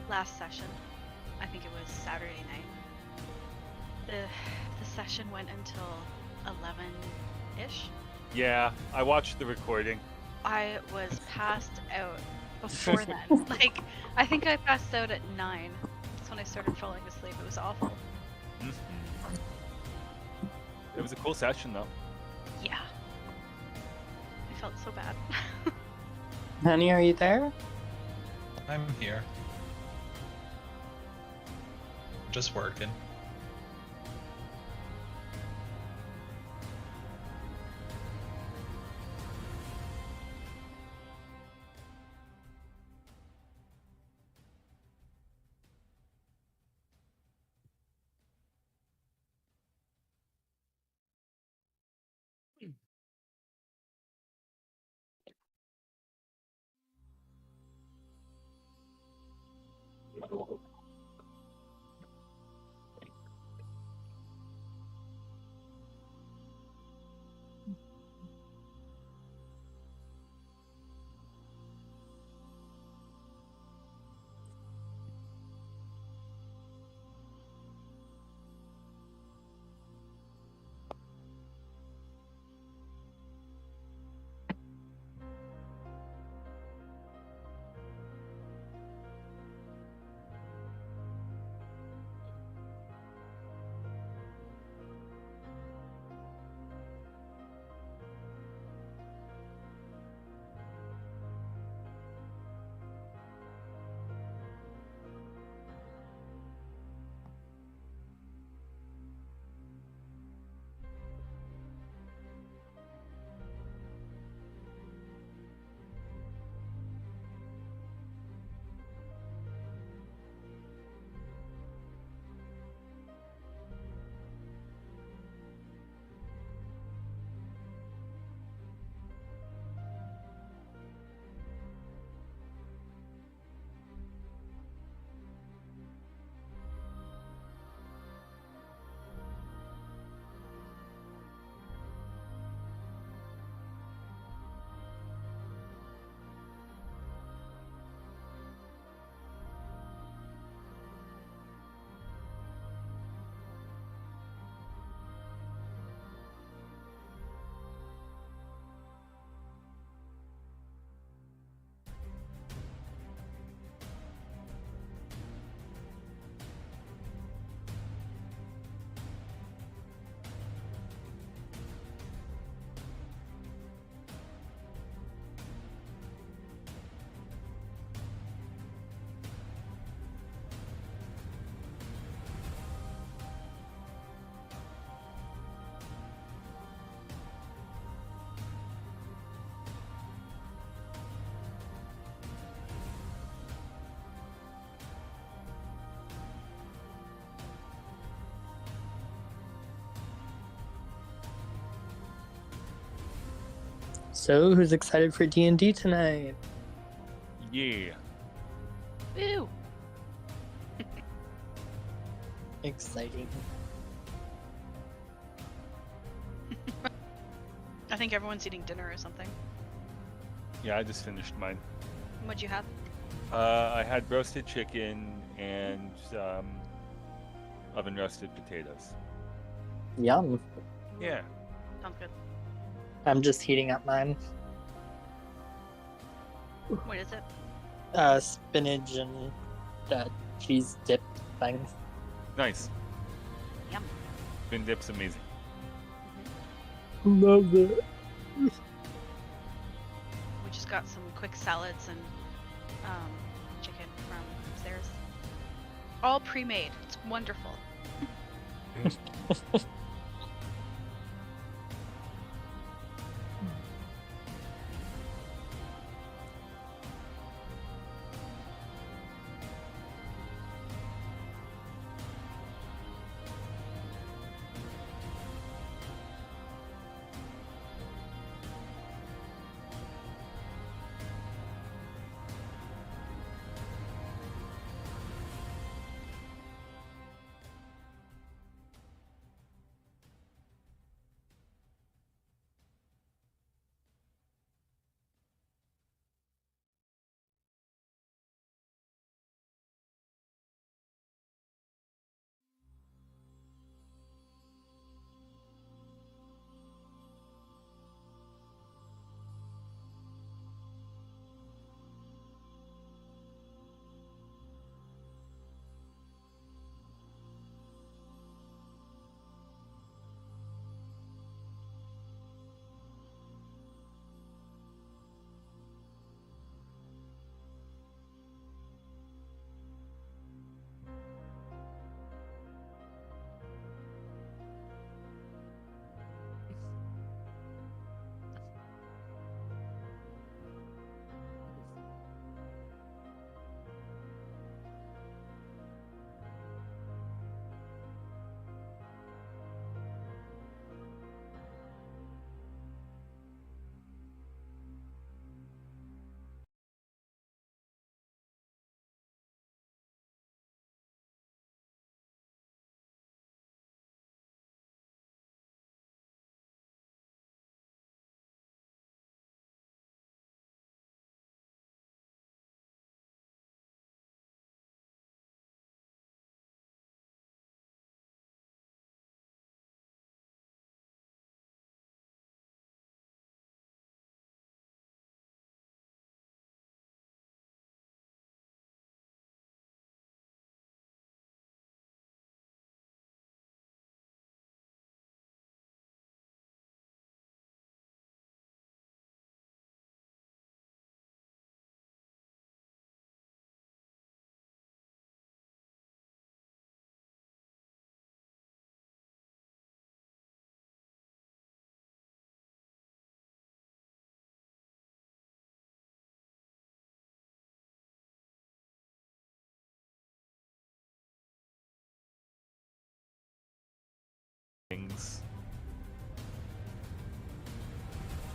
last session, I think it was Saturday night, the session went until 11-ish. Yeah, I watched the recording. I was passed out before then. Like, I think I passed out at 9. That's when I started falling asleep. It was awful. It was a cool session, though. Yeah. I felt so bad. Honey, are you there? I'm here. Just working. So, who's excited for D&D tonight? Yeah. Woo! Exciting. I think everyone's eating dinner or something. Yeah, I just finished mine. What'd you have? I had roasted chicken and oven roasted potatoes. Yum. Yeah. Sounds good. I'm just heating up mine. What is it? Spinach and cheese dip thing. Nice. Yum. Spin dip's amazing. Love it. We just got some quick salads and chicken from upstairs. All pre-made. It's wonderful.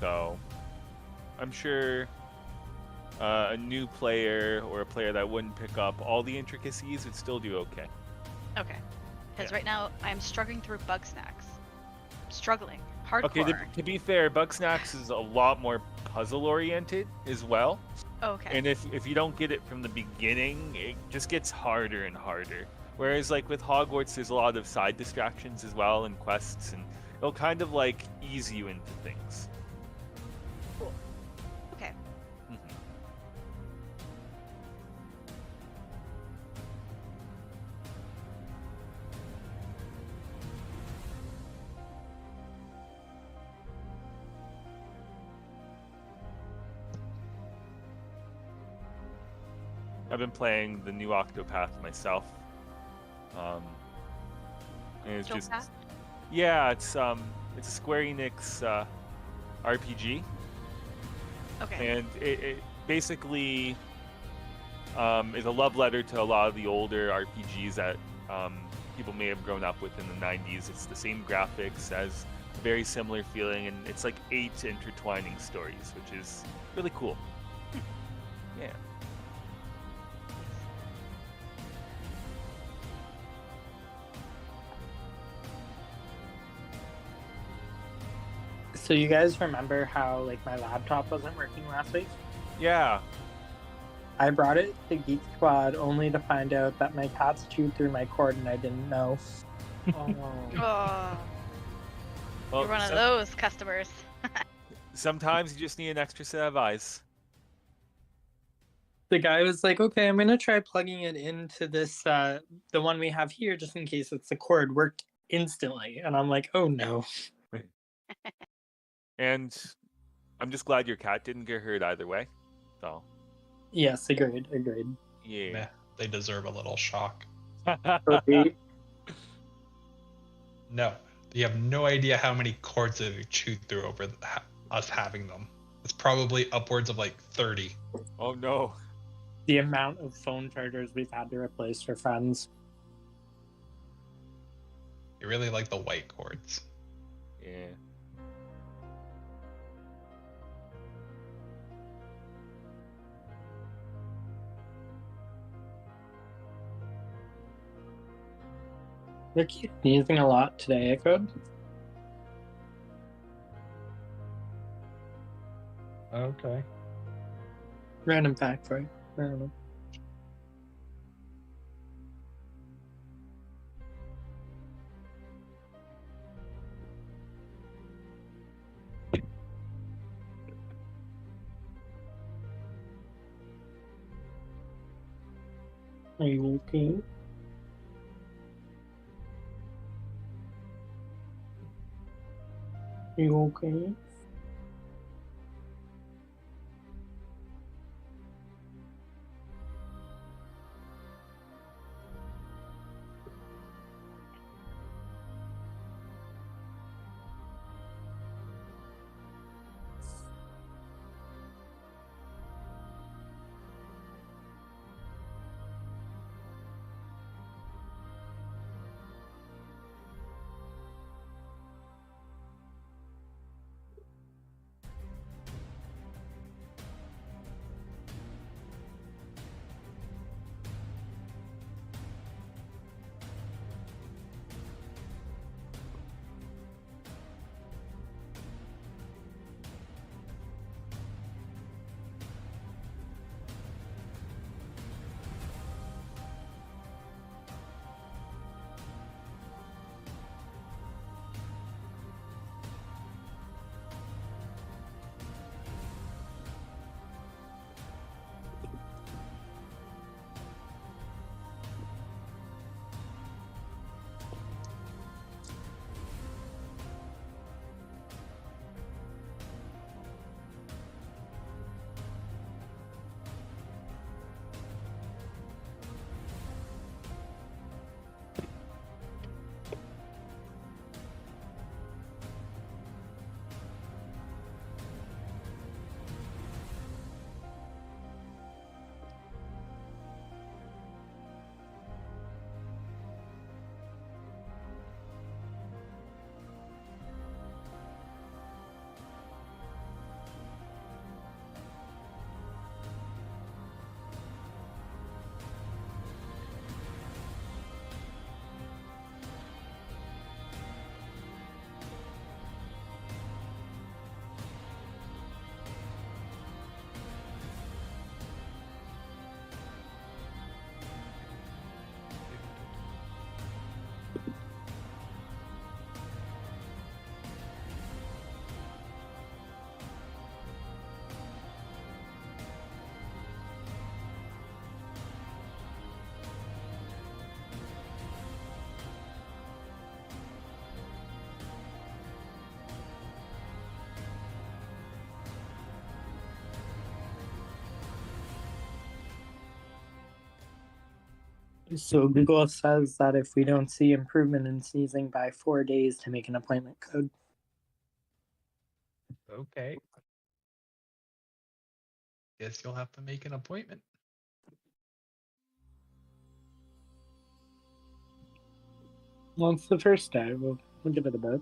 So I'm sure a new player or a player that wouldn't pick up all the intricacies would still do okay. Okay. Because Yeah. right now I'm struggling through bug snacks. Struggling. Hardcore. Okay, to be fair, Bugsnax is a lot more puzzle oriented as well. Okay. And if you don't get it from the beginning, it just gets harder and harder. Whereas like with Hogwarts, there's a lot of side distractions as well and quests, and it'll kind of like ease you into things. Cool. Okay. Mhm. I've been playing the new Octopath myself. And it's just Octopath? yeah, it's a Square Enix RPG, Okay. and it basically is a love letter to a lot of the older RPGs that people may have grown up with in the 90s. It's the same graphics, as a very similar feeling, and it's like 8 intertwining stories, which is really cool. Yeah. So you guys remember how like my laptop wasn't working last week? Yeah. I brought it to Geek Squad only to find out that my cats chewed through my cord and I didn't know. Oh, Well, you're one of those customers. sometimes you just need an extra set of eyes. The guy was like, "Okay, I'm gonna try plugging it into this, the one we have here, just in case it's the cord." Worked instantly, and I'm like, "Oh no." And I'm just glad your cat didn't get hurt either way. So, Yes, agreed. yeah. Meh, they deserve a little shock. Okay. No, you have no idea how many cords that we chewed through over us having them. It's probably upwards of like 30. Oh no. The amount of phone chargers we've had to replace for friends. You really like the white cords. Yeah. They're sneezing a lot today, Echo. Okay. Random fact for you. I don't know. Are you okay? Are you okay? So Google says that if we don't see improvement in sneezing by 4 days to make an appointment code. Okay. Guess you'll have to make an appointment. Well, it's the first day. We'll give it a bit.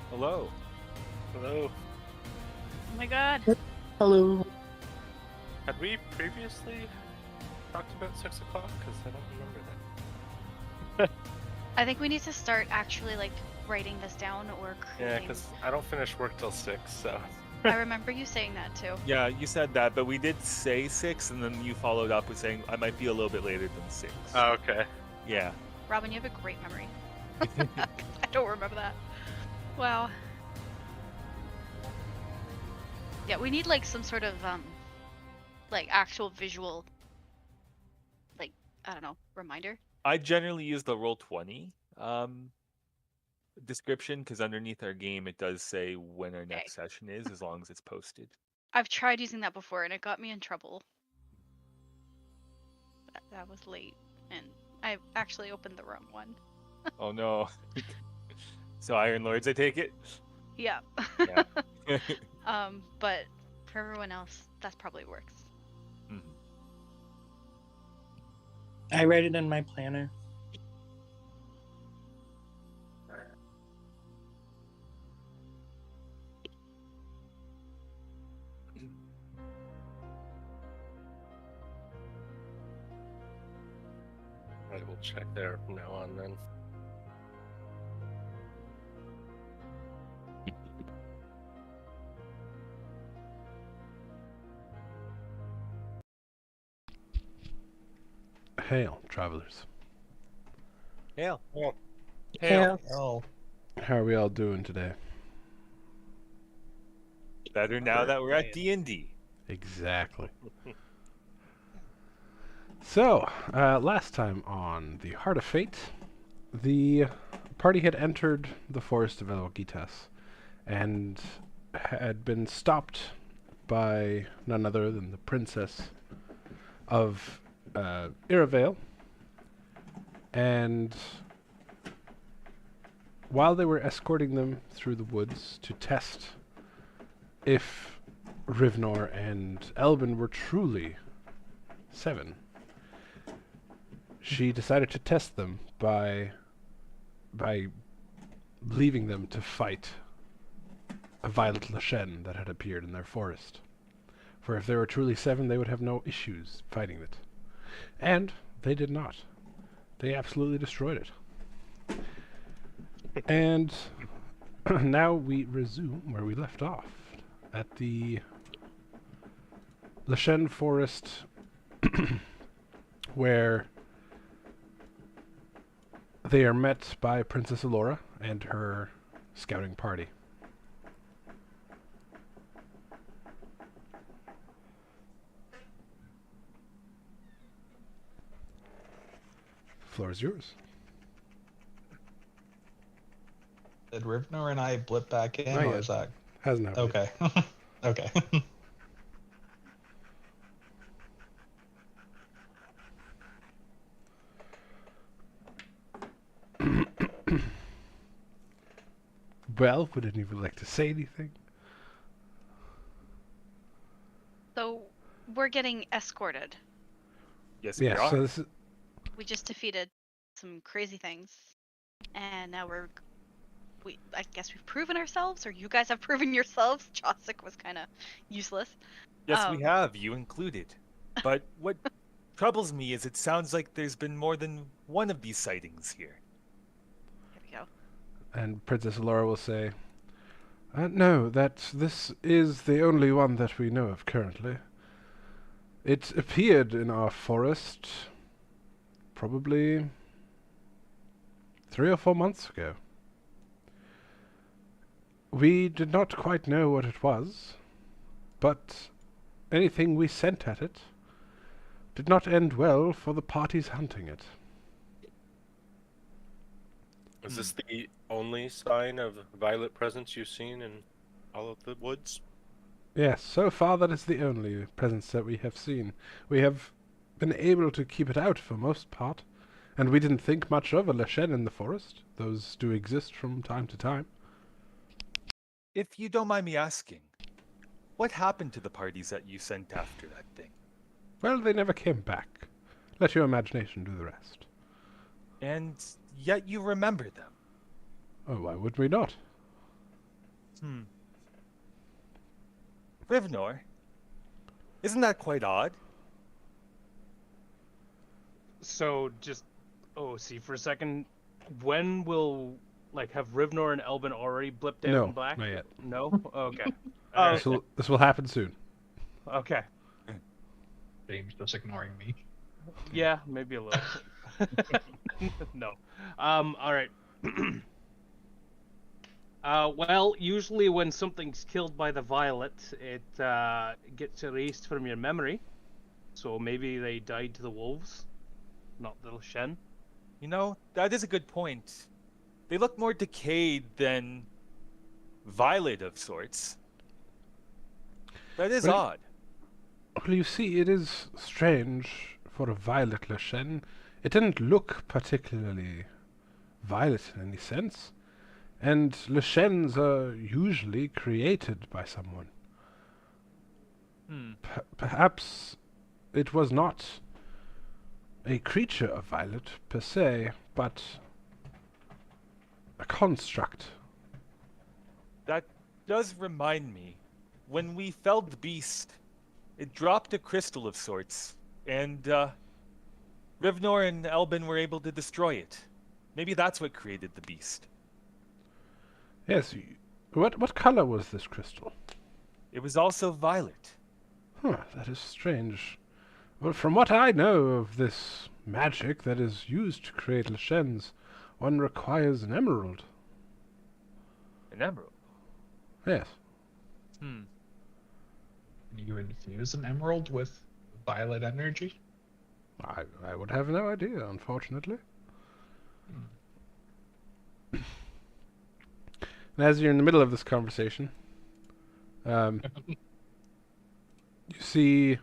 Hello. Hello. Oh my god. Hello. Had we previously talked about 6 o'clock? Because I don't remember that. I think we need to start actually like writing this down or Yeah, creating. because I don't finish work till 6, so. I remember you saying that too. Yeah, you said that, but we did say 6, and then you followed up with saying I might be a little bit later than 6. Oh, okay. Yeah. Robin, you have a great memory. I don't remember that. Wow. Yeah, we need like some sort of like actual visual like I don't know, reminder. I generally use the Roll20 description because underneath our game it does say when our next session is, as long as it's posted. I've tried using that before and it got me in trouble. That was late and I actually opened the wrong one. Oh no. So Iron Lords, I take it? Yeah. Yeah. But for everyone else, that probably works. Mhm. I write it in my planner. I will check there from now on then. Hail, travelers. Hail. Yeah. Oh, How are we all doing today? Better now that we're at D&D. Exactly. So, last time on the Heart of Fate, the party had entered the forest of Elgitas and had been stopped by none other than the princess of Iravale. And while they were escorting them through the woods to test if Rivnor and Elben were truly 7, she decided to test them by leaving them to fight a Violet Lashen that had appeared in their forest. For if they were truly 7, they would have no issues fighting it. And they did not. They absolutely destroyed it. And now we resume where we left off, at the Lashen forest, where they are met by Princess Alora and her scouting party. Floor is yours. did Rivnor and I blip back in, Not or yet. is that Hasn't happened. okay? Okay. Well, would any of you like to say anything? So we're getting escorted. Yes, we Yes, are. so this is, We just defeated some crazy things, and now I guess we've proven ourselves, or you guys have proven yourselves. Chaucer was kind of useless. Yes, we have, you included. But what troubles me is it sounds like there's been more than one of these sightings here. Here we go. and Princess Alora will say, no, this is the only one that we know of currently. It appeared in our forest probably 3 or 4 months ago. We did not quite know what it was, but anything we sent at it did not end well for the parties hunting it. Is this the only sign of violet presence you've seen in all of the woods? Yes, so far that is the only presence that we have seen. We have been able to keep it out for most part, and we didn't think much of a Lashen in the forest. Those do exist from time to time. If you don't mind me asking, what happened to the parties that you sent after that thing? Well, they never came back. Let your imagination do the rest. And yet you remember them. Oh, why would we not? Rivnor, isn't that quite odd? So just see for a second, when will have Rivnor and Elben already blipped out No, in black? not yet. No? Okay. Alright. This will happen soon. Okay. James just ignoring me. Yeah, maybe a little. No. Alright. Well, usually when something's killed by the violet, it gets erased from your memory. So maybe they died to the wolves, not the Lashen. You know, that is a good point. They look more decayed than violet of sorts. That is Well, odd. Well, you see, it is strange for a violet Lashen. It didn't look particularly violet in any sense. And Lashens are usually created by someone. Perhaps it was not a creature of violet per se, but a construct. That does remind me. When we felled the beast, it dropped a crystal of sorts, and Rivnor and Elben were able to destroy it. Maybe that's what created the beast. Yes, what color was this crystal? It was also violet. Huh, that is strange. Well, from what I know of this magic that is used to create Leshens, one requires an emerald. An emerald. Yes. Hmm. Can you infuse an emerald with violet energy? I would have no idea, unfortunately. And as you're in the middle of this conversation, you see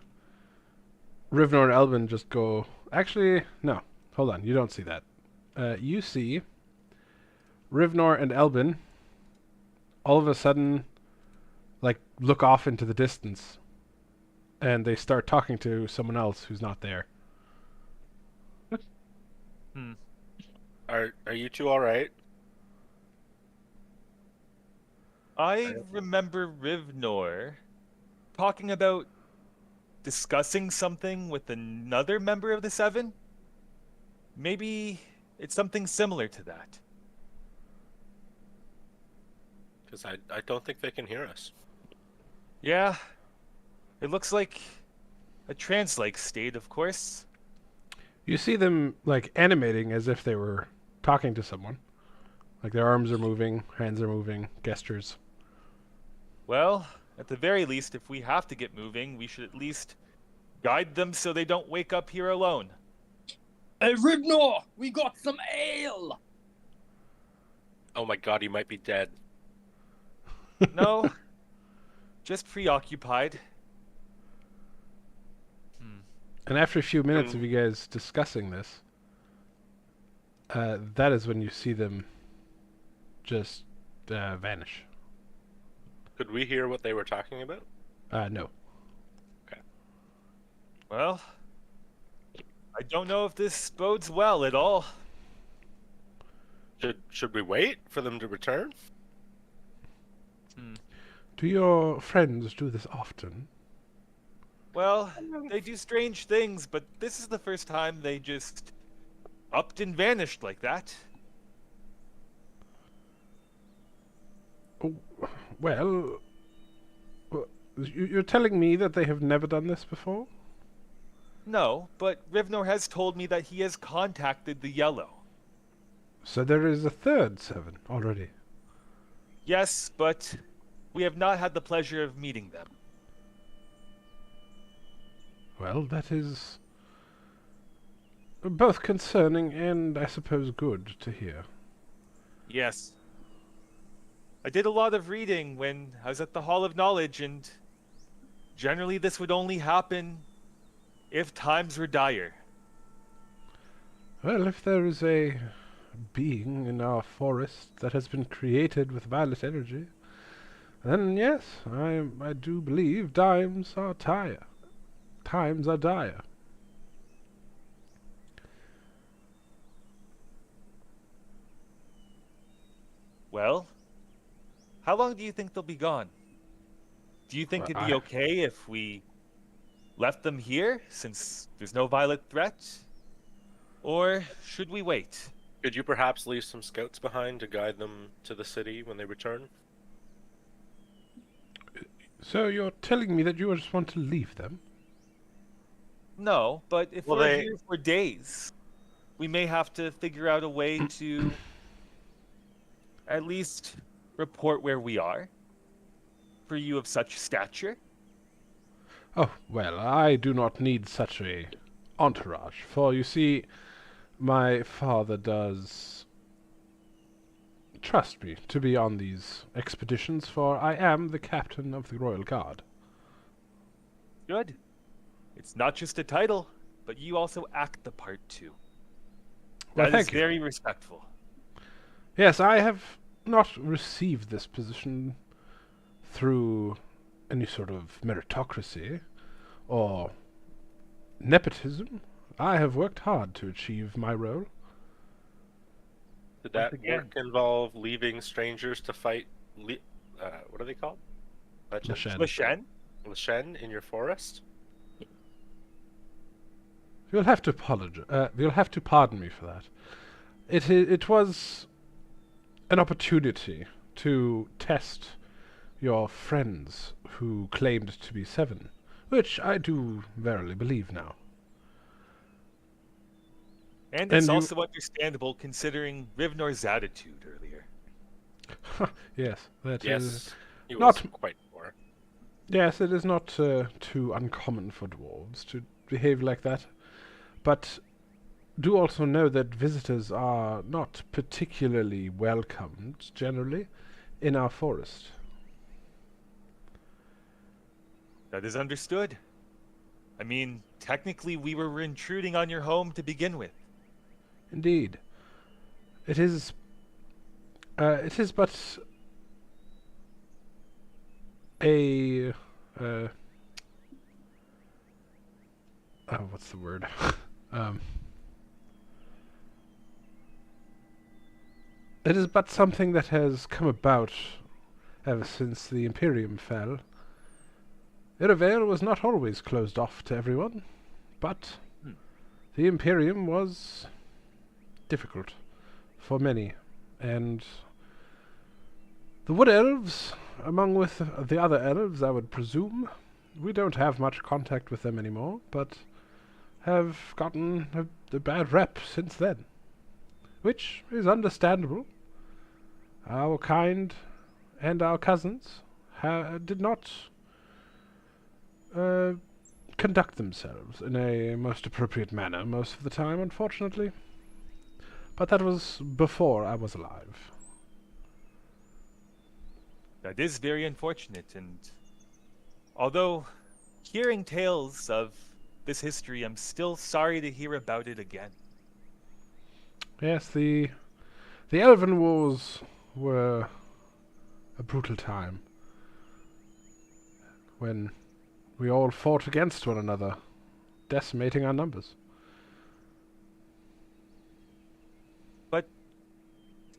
Rivnor and Elvin just go... Actually, no. Hold on, you don't see that. You see Rivnor and Elvin all of a sudden, like, look off into the distance. And they start talking to someone else who's not there. Are you two all right? I remember Rivnor talking about discussing something with another member of the Seven. Maybe it's something similar to that. Because I don't think they can hear us. Yeah, it looks like a trance-like state, of course. You see them, like, animating as if they were talking to someone. Like, their arms are moving, hands are moving, gestures. Well, at the very least, if we have to get moving, we should at least guide them so they don't wake up here alone. Hey, Rivnor, we got some ale! Oh my god, he might be dead. No, just preoccupied. And after a few minutes of you guys discussing this, that is when you see them just vanish. Could we hear what they were talking about? No. Well, I don't know if this bodes well at all. Should we wait for them to return? Do your friends do this often? Well, they do strange things, but this is the first time they just upped and vanished like that. Oh, well, you're telling me that they have never done this before? No, but Rivnor has told me that he has contacted the Yellow. So there is a third Seven already. Yes, but we have not had the pleasure of meeting them. Well, that is both concerning and, I suppose, good to hear. Yes. I did a lot of reading when I was at the Hall of Knowledge, and generally this would only happen if times were dire. Well, if there is a being in our forest that has been created with violet energy, then yes, I do believe times are dire. Times are dire. Well, how long do you think they'll be gone? Do you think Well, it'd be okay if we left them here, since there's no violent threat? Or should we wait? Could you perhaps leave some scouts behind to guide them to the city when they return? So you're telling me that you just want to leave them? No, but if Well, we're they- here for days, we may have to figure out a way to at least report where we are. For you of such stature. Oh, well, I do not need such a entourage, for you see, my father does trust me to be on these expeditions, for I am the captain of the Royal Guard. Good. It's not just a title, but you also act the part too. Well, That is thank you. very respectful. Yes, I have not received this position through any sort of meritocracy or nepotism. I have worked hard to achieve my role. Did that again. work involve leaving strangers to fight? What are they called? Legends? Leshen. Lashen? Leshen in your forest? You'll have to apologize. You'll have to pardon me for that. It was an opportunity to test your friends who claimed to be Seven, which I do verily believe now. And And it's you- also understandable considering Rivnor's attitude earlier. Yes, that is. Yes, he was not- quite poor. Yes, it is not too uncommon for dwarves to behave like that. But do also know that visitors are not particularly welcomed, generally, in our forest. That is understood. I mean, technically we were intruding on your home to begin with. Indeed. It is but a, what's the word? It is but something that has come about ever since the Imperium fell. Iravale was not always closed off to everyone, but the Imperium was difficult for many, and the Wood Elves, among with the other elves, I would presume, we don't have much contact with them anymore, but have gotten a bad rep since then, which is understandable. Our kind and our cousins did not conduct themselves in a most appropriate manner most of the time, unfortunately. But that was before I was alive. That is very unfortunate, and although hearing tales of this history, I'm still sorry to hear about it again. Yes, the Elven Wars were a brutal time when we all fought against one another, decimating our numbers. But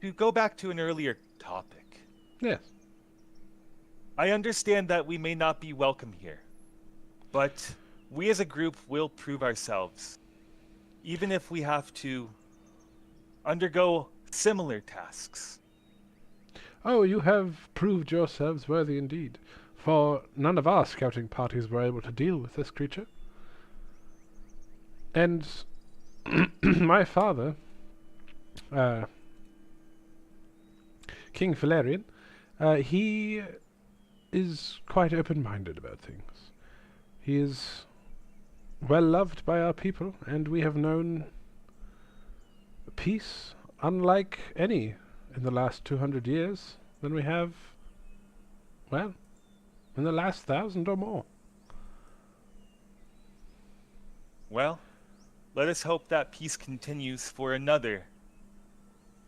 to go back to an earlier topic, Yes. I understand that we may not be welcome here, but we as a group will prove ourselves, even if we have to undergo similar tasks. Oh, you have proved yourselves worthy indeed, for none of our scouting parties were able to deal with this creature. And my father, King Valerian, he is quite open-minded about things. He is well loved by our people, and we have known peace unlike any in the last 200 years than we have, well, in the last 1,000 or more. Well, let us hope that peace continues for another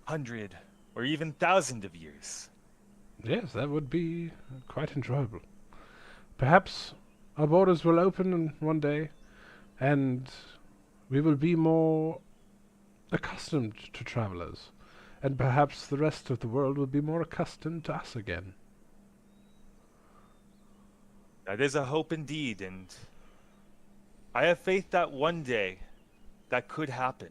100 or even 1,000 of years. Yes, that would be quite enjoyable. Perhaps our borders will open one day, and we will be more accustomed to travelers, and perhaps the rest of the world will be more accustomed to us again. That is a hope indeed, and I have faith that one day that could happen.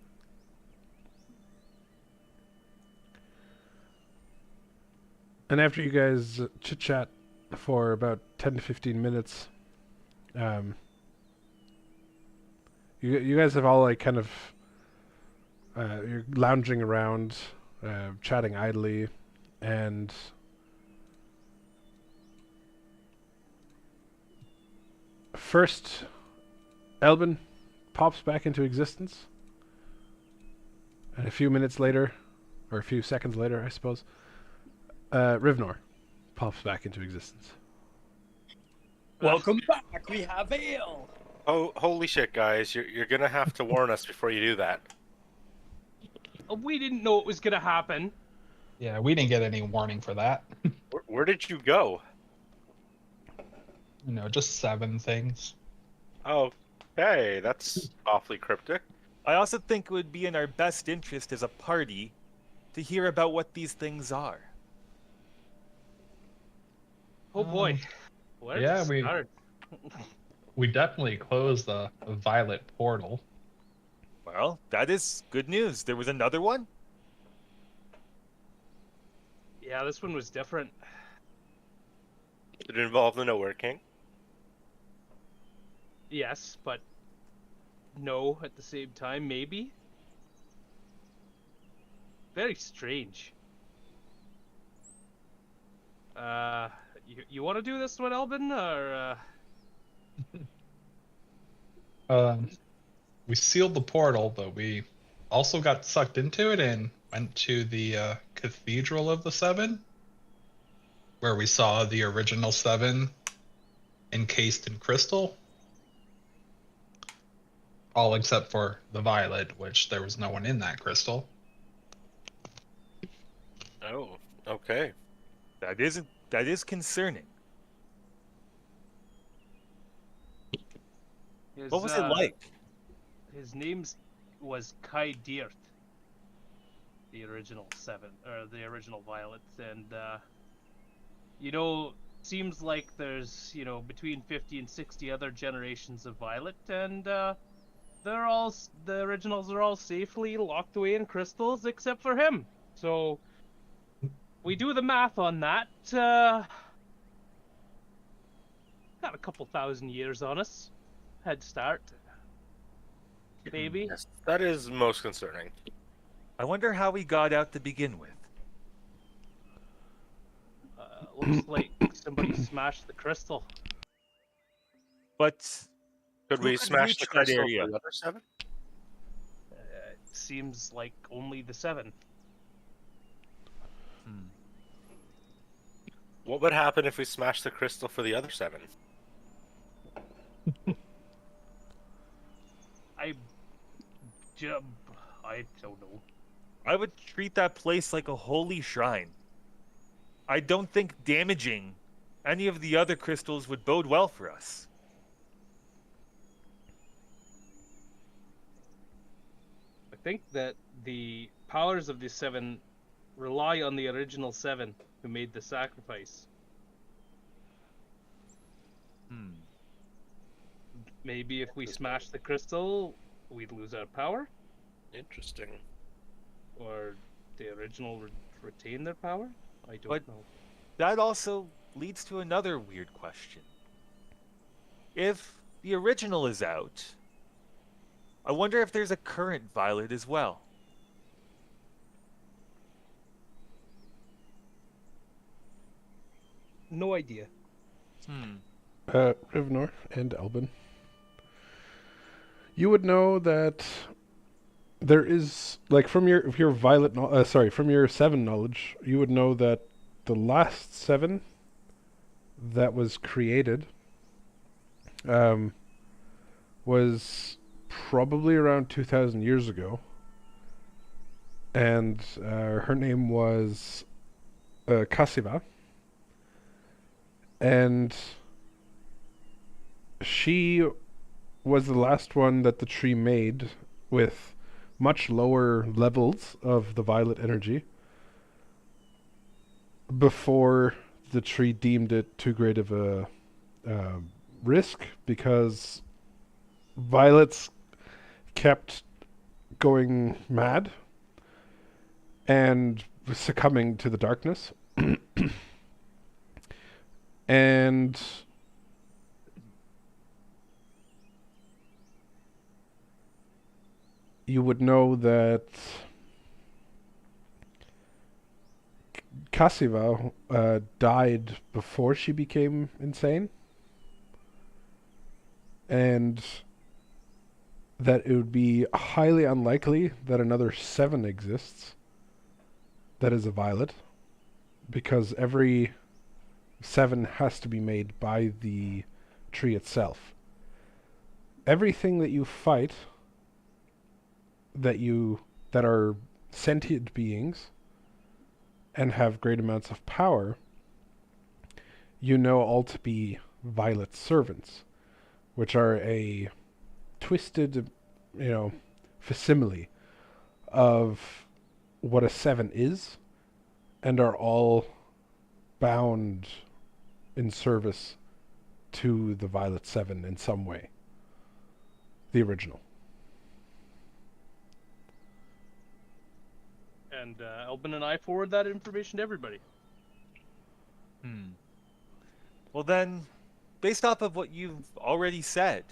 And after you guys chit-chat for about 10 to 15 minutes, you guys have all like kind of you're lounging around, chatting idly, and first Elbin pops back into existence, and a few minutes later, or a few seconds later, I suppose, Rivnor pops back into existence. Welcome back. We have ale. Oh, holy shit, guys! You're gonna have to warn us before you do that. We didn't know it was gonna happen. Yeah, we didn't get any warning for that. Where did you go? You know, just 7 things. Okay, that's awfully cryptic. I also think it would be in our best interest as a party to hear about what these things are. Oh boy. Where yeah, to we- start? We definitely closed the violet portal. Well, that is good news. There was another one? Yeah, this one was different. Did it involve the Nowhere King? Yes, but no at the same time, maybe. very strange. You want to do this one, Elvin, or We sealed the portal, but we also got sucked into it and went to the Cathedral of the Seven, where we saw the original seven encased in crystal. All except for the violet, which there was no one in that crystal. Oh, okay. That is concerning. What was it like? His name was Kai Deert, the original seven, or the original violet, and seems like there's between 50 and 60 other generations of violet, and the originals are all safely locked away in crystals except for him. So we do the math on that. Got a couple thousand years on us. Head start. Maybe. Yes, that is most concerning. I wonder how we got out to begin with. Looks like somebody smashed the crystal. But Could who we could smash reach the that crystal area? for the other seven? It seems like only the seven. What would happen if we smashed the crystal for the other seven? I don't know. I would treat that place like a holy shrine. I don't think damaging any of the other crystals would bode well for us. I think that the powers of the seven rely on the original seven who made the sacrifice. Maybe if we smash the crystal, we'd lose our power? Interesting. Or the original retain their power? I don't But- know. That also leads to another weird question. If the original is out, I wonder if there's a current violet as well. No idea. Rivnor and Elbin. You would know that there is, like, from your from your seven knowledge, you would know that the last seven that was created was probably around 2,000 years ago, and her name was Kasiva, and she was the last one that the tree made with much lower levels of the violet energy before the tree deemed it too great of a risk, because violets kept going mad and succumbing to the darkness. And you would know that Kasiva died before she became insane, and that it would be highly unlikely that another seven exists that is a violet, because every seven has to be made by the tree itself. Everything that you fight that are sentient beings and have great amounts of power, you know all to be violet servants, which are a twisted, facsimile of what a seven is, and are all bound in service to the Violet Seven in some way. The original. And Elbin and I forward that information to everybody. Well then, based off of what you've already said,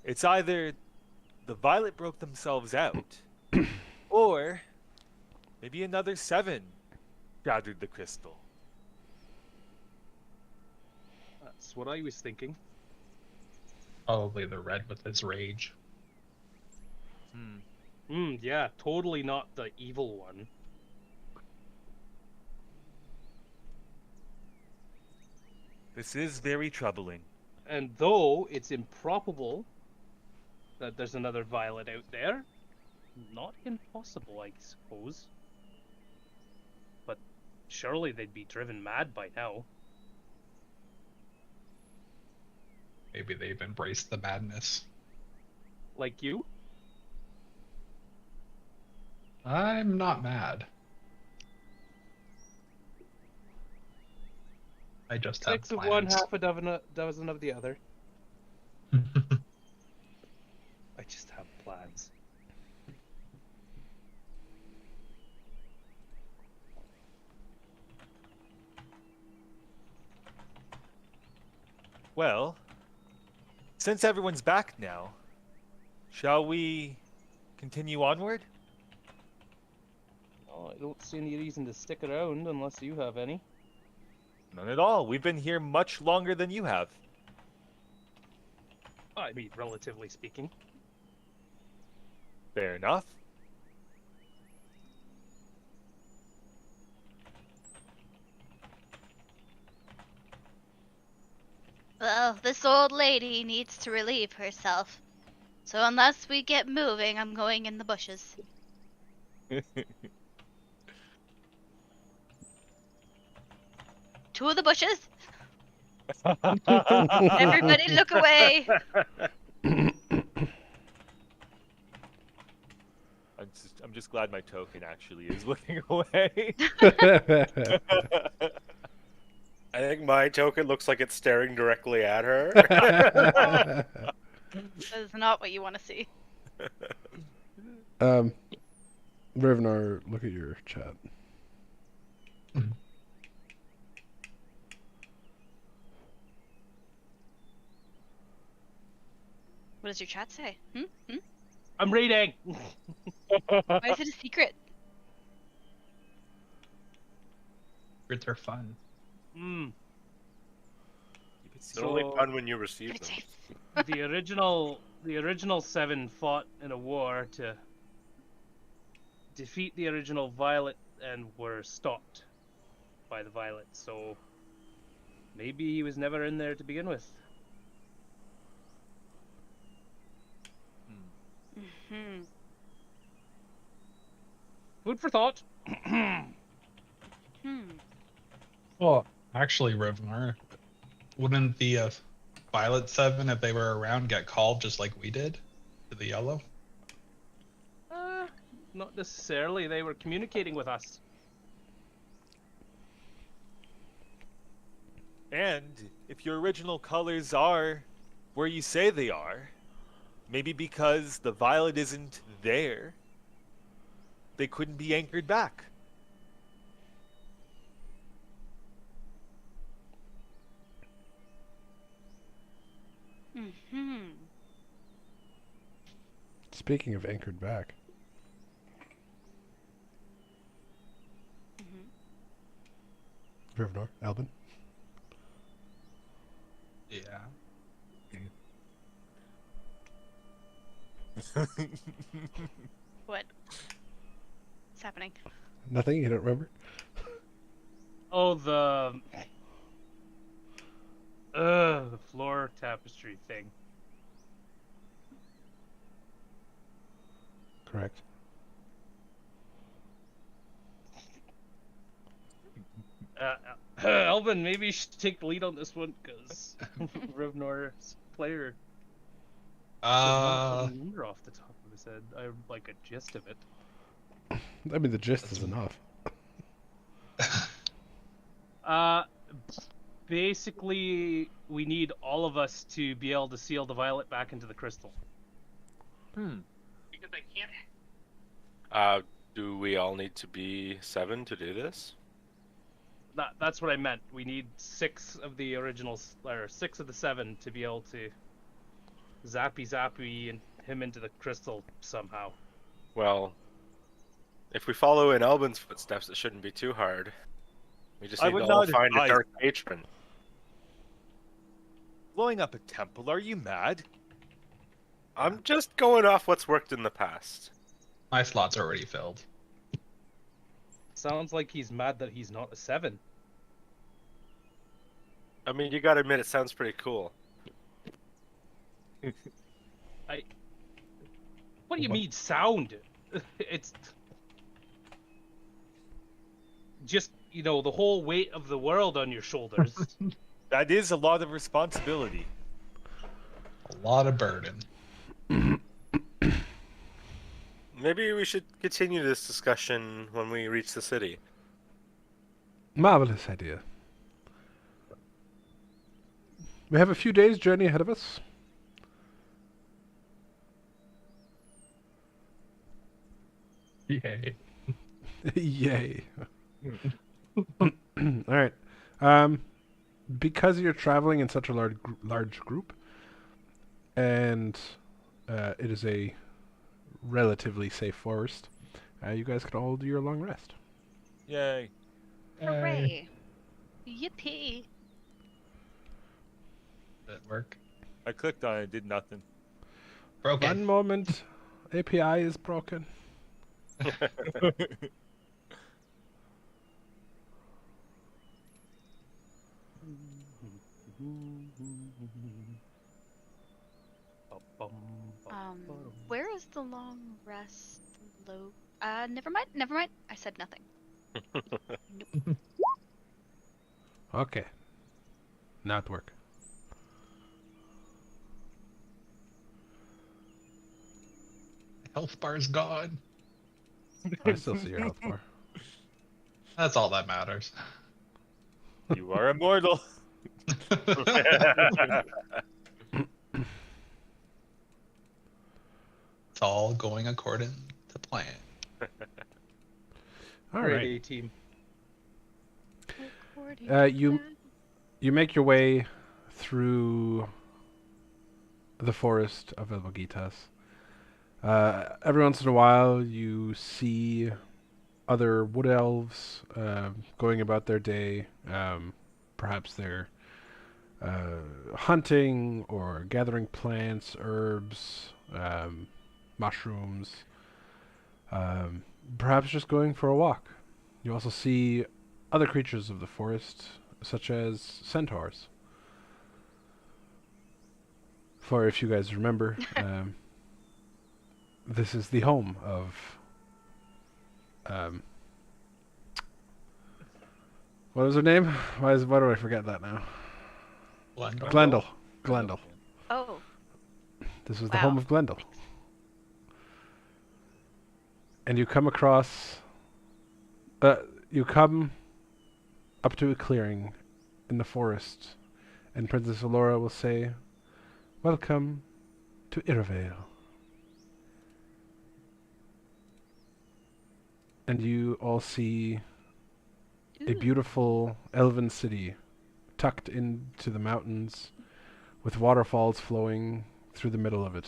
it's either the Violet broke themselves out, or Maybe another 7 gathered the crystal. That's what I was thinking. Probably the red with his rage. Yeah, totally not the evil one. This is very troubling. And though it's improbable that there's another Violet out there, not impossible, I suppose. But surely they'd be driven mad by now. Maybe they've embraced the madness. Like you? I'm not mad. I just have 6 of plans. one, half a dozen of the other. I just have plans. Well, since everyone's back now, shall we continue onward? Oh, I don't see any reason to stick around unless you have any. None at all. We've been here much longer than you have. I mean, relatively speaking. Fair enough. Well, this old lady needs to relieve herself. So unless we get moving, I'm going in the bushes. To the bushes. Everybody look away. I'm just glad my token actually is looking away. I think my token looks like it's staring directly at her. That is not what you want to see. Rivnar, look at your chat. What does your chat say? I'm reading! Why is it a secret? Secrets are fun. Keep it It's only So- fun when you receive Keep it them. safe. The original 7 fought in a war to defeat the original Violet and were stopped by the Violet, so maybe he was never in there to begin with. Hmm. Food for thought. Well, actually, Rivnar, wouldn't the Violet 7, if they were around, get called just like we did to the yellow? Not necessarily. They were communicating with us. And if your original colors are where you say they are, maybe because the violet isn't there, they couldn't be anchored back. Speaking of anchored back, Rivnar, Albin. Yeah. What? What's happening? Nothing? You don't remember? Oh, the floor tapestry thing. Correct. Alvin, maybe you should take the lead on this one, because Rivnor's player does not remember off the top of his head. I like a gist of it. I mean, the gist is enough. Basically, we need all of us to be able to seal the violet back into the crystal. Hmm. Because I can't. Do we all need to be 7 to do this? That's what I meant. We need 6 of the originals, or 6 of the 7 to be able to zappy and him into the crystal somehow. Well, If we follow in Albin's footsteps, it shouldn't be too hard. We just I need would to all not find a advise- dark patron. Blowing up a temple? Are you mad? I'm just going off what's worked in the past. My slot's already filled. Sounds like he's mad that he's not a 7. I mean, you gotta admit, it sounds pretty cool. What do you mean sound? It's just, the whole weight of the world on your shoulders. That is a lot of responsibility. A lot of burden. Maybe we should continue this discussion when we reach the city. Marvelous idea. We have a few days' journey ahead of us. Yay. Yay. All right. Because you're traveling in such a large group, and it is a relatively safe forest, you guys can all do your long rest. Yay. Hooray! Yippee! Did it work? I clicked on it, did nothing. Broken. One moment. API is broken. Where is the long rest never mind. I said nothing. Nope. Okay. Now it work. Health bar's gone. I still see your health bar. That's all that matters. You are immortal. It's all going according to plan. All Great right. A-team. According You- to plan. You make your way through the forest of Elbogitas. Every once in a while, you see other wood elves going about their day. Perhaps they're hunting or gathering plants, herbs, mushrooms. Perhaps just going for a walk. You also see other creatures of the forest, such as centaurs. For if you guys remember, this is the home of what was her name? Why do I forget that now? Glendale. Oh, This is the home Wow. of Glendale. And you come across you come up to a clearing in the forest, and Princess Allura will say, "Welcome to Iravale." And you all see a ooh. beautiful elven city tucked into the mountains with waterfalls flowing through the middle of it.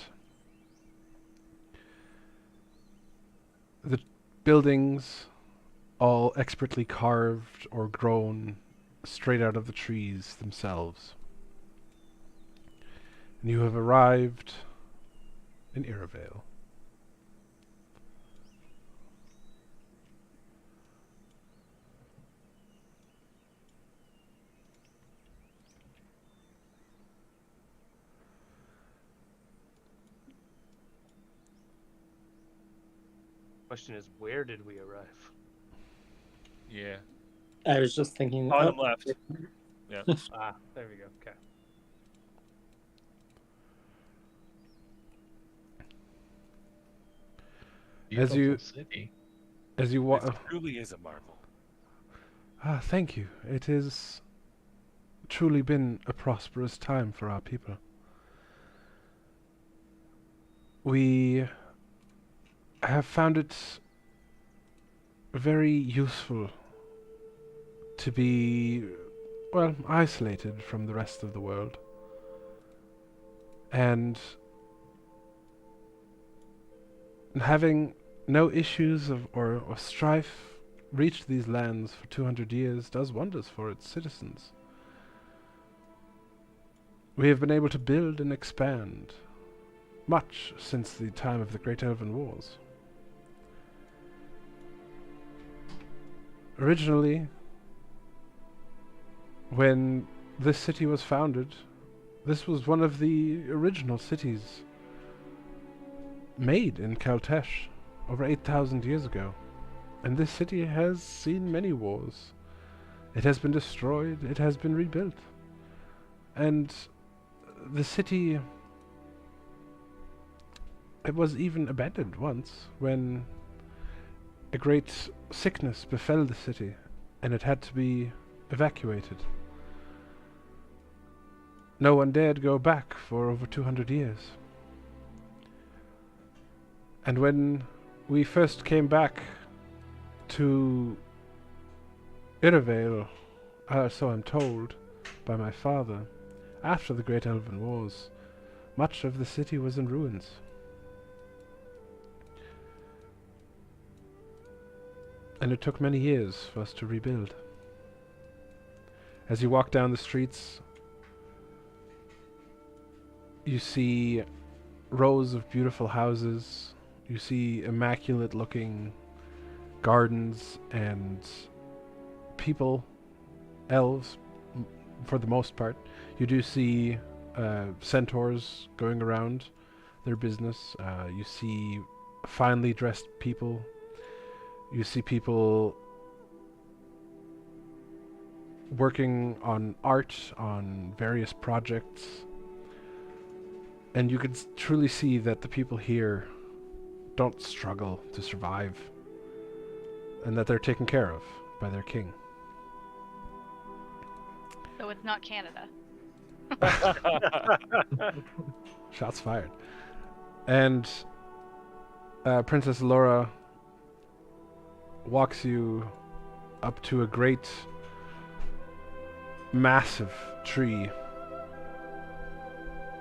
The buildings, all expertly carved or grown straight out of the trees themselves. And you have arrived in Iravale. Question is, where did we arrive? Yeah. I was just thinking. Bottom oh, left. Ah, there we go. Okay. As you- Beautiful city. As you It walk, truly is a marvel. thank you. It has truly been a prosperous time for our people. We have found it very useful to be, well, isolated from the rest of the world. And having no issues or strife reached these lands for 200 years does wonders for its citizens. We have been able to build and expand much since the time of the Great Elven Wars. Originally, when this city was founded, this was one of the original cities made in Kaltesh over 8,000 years ago. And this city has seen many wars. It has been destroyed, it has been rebuilt. And the city, it was even abandoned once when a great sickness befell the city and it had to be evacuated. No one dared go back for over 200 years. And when we first came back to Irrvale, so I'm told by my father, after the Great Elven Wars, much of the city was in ruins. And it took many years for us to rebuild. As you walk down the streets, you see rows of beautiful houses, you see immaculate looking gardens and people, elves for the most part. You do see centaurs going around their business. You see finely dressed people. You see people working on art, on various projects. And you can truly see that the people here don't struggle to survive, and that they're taken care of by their king. So it's not Canada. Shots fired. And Princess Laura walks you up to a great, massive tree,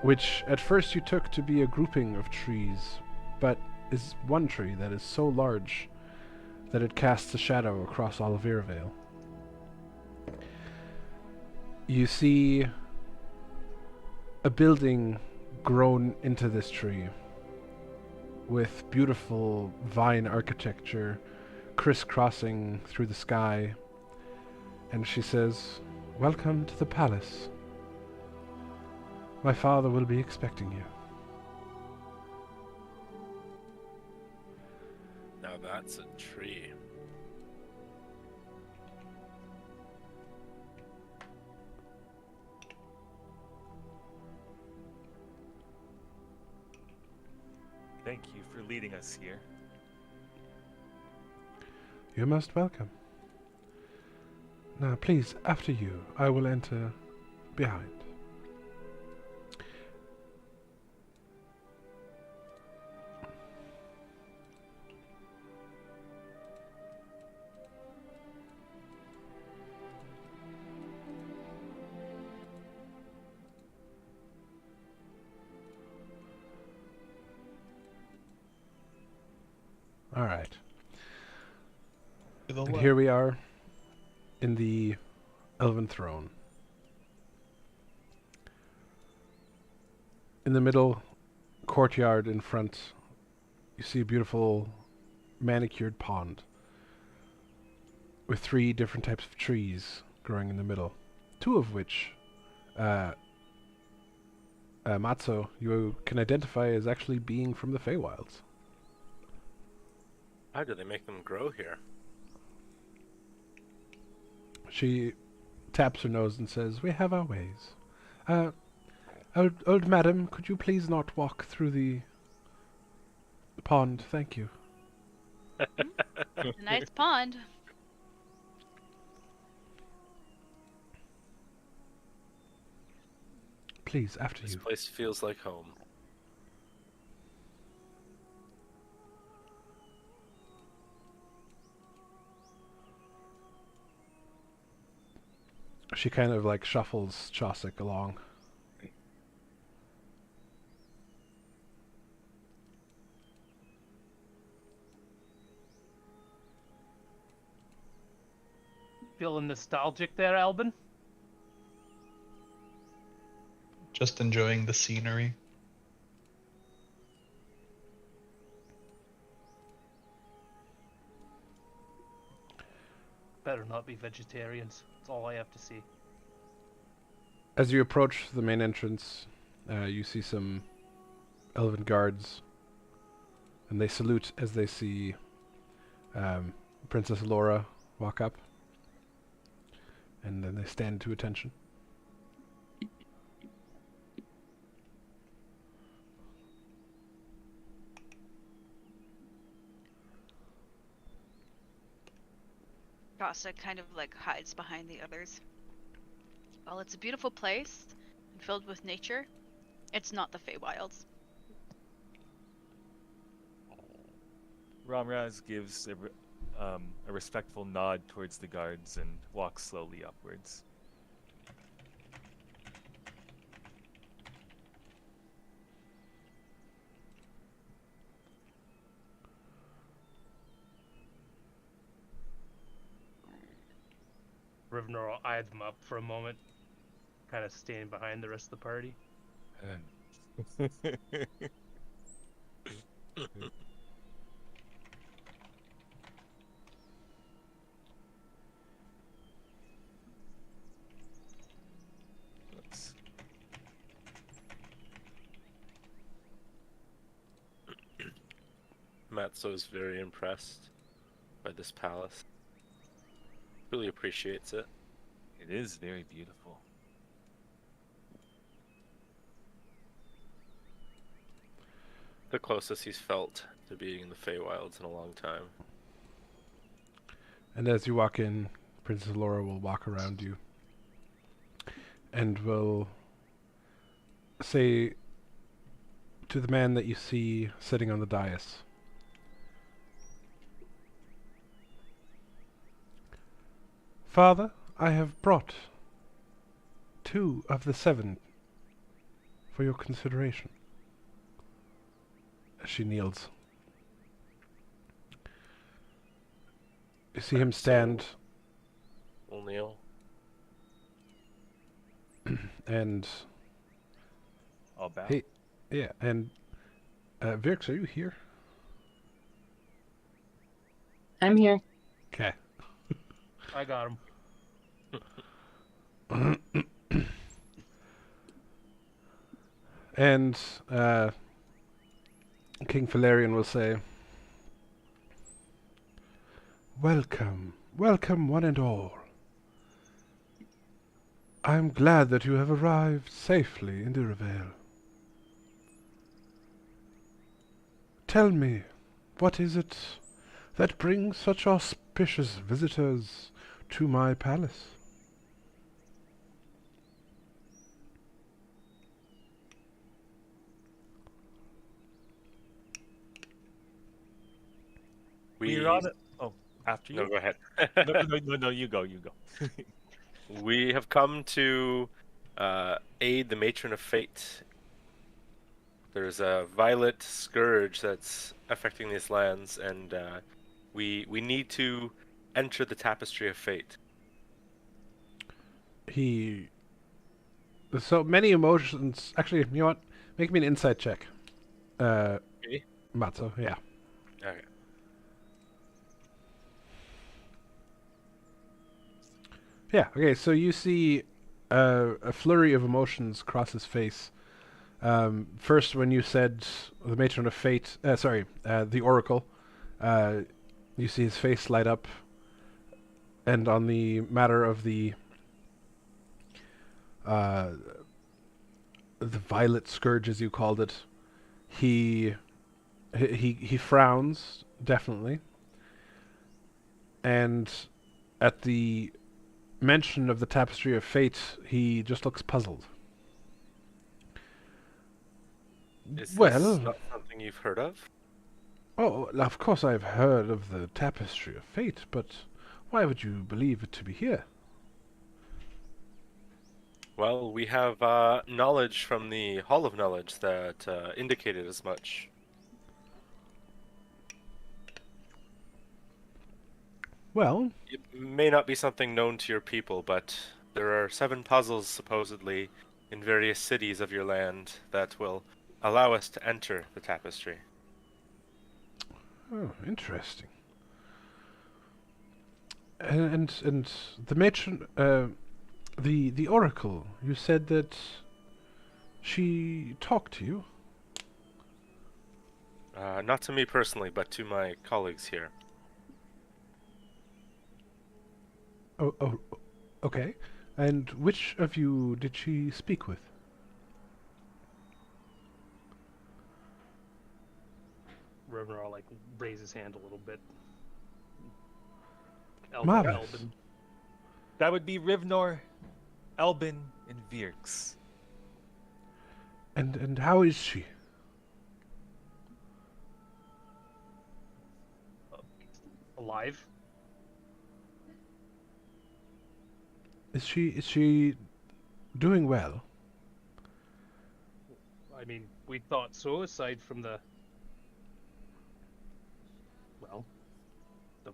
which at first you took to be a grouping of trees, but is one tree that is so large that it casts a shadow across all of Irrvale. You see a building grown into this tree with beautiful vine architecture crisscrossing through the sky, and she says, "Welcome to the palace. My father will be expecting you." Now that's a tree. Thank you for leading us here. You're most welcome. Now, please, after you, I will enter behind. All right. And here we are in the Elven Throne. In the middle courtyard in front, you see a beautiful manicured pond with 3 different types of trees growing in the middle, 2 of which Matzo, you can identify as actually being from the Feywilds. How do they make them grow here? She taps her nose and says, "We have our ways. Old madam, could you please not walk through the pond? Thank you." It's a nice pond. Please, after This you. place feels like home. She kind of like shuffles Chaucer along. Feeling nostalgic there, Albin? Just enjoying the scenery. Better not be vegetarians. That's all I have to see. As you approach the main entrance, you see some elven guards, and they salute as they see Princess Laura walk up, and then they stand to attention. Rasa kind of like hides behind the others. While it's a beautiful place and filled with nature, it's not the Feywilds. Ramraz gives a respectful nod towards the guards and walks slowly upwards. Rivnor will eye them up for a moment, kind of standing behind the rest of the party. Let's- Matzo is very impressed by this palace. Really appreciates it. It is very beautiful. The closest he's felt to being in the Feywilds in a long time. And as you walk in, Princess Laura will walk around you and will say to the man that you see sitting on the dais, "Father, I have brought 2 of the 7 for your consideration." As she kneels. You see him stand O'Neill. and I'll bow. Hey. yeah, and Vix, are you here? I'm here. Okay. I got him. And King Valerian will say, "Welcome, welcome one and all. I am glad that you have arrived safely in Duravale. Tell me, what is it that brings such auspicious visitors to my palace?" Oh, after you? No, go ahead. No, you go. We have come to aid the Matron of Fate. There's a violet scourge that's affecting these lands, and we need to enter the Tapestry of Fate. So many emotions. Actually, you know what? Make me an insight check. Me? Matzo, yeah. Okay. Yeah, okay, so you see a flurry of emotions cross his face. First, when you said the Matron of Fate, the Oracle, you see his face light up. And on the matter of the violet scourge, as you called it, he frowns, definitely. And at the mention of the Tapestry of Fate, he just looks puzzled. Is Well- this not something you've heard of? Oh, of course I've heard of the Tapestry of Fate, but why would you believe it to be here? Well, we have knowledge from the Hall of Knowledge that indicated as much. Well, It may not be something known to your people, but there are 7 puzzles supposedly in various cities of your land that will allow us to enter the tapestry. oh, interesting. And the matron, the oracle. You said that she talked to you. Not to me personally, but to my colleagues here. Oh, okay. And which of you did she speak with? Rivnar like raise his hand a little bit. Marvelous. Elbin. That would be Rivnor, Elbin, and Virks. And how is she? Alive. Is she doing well? I mean, we thought so, aside from the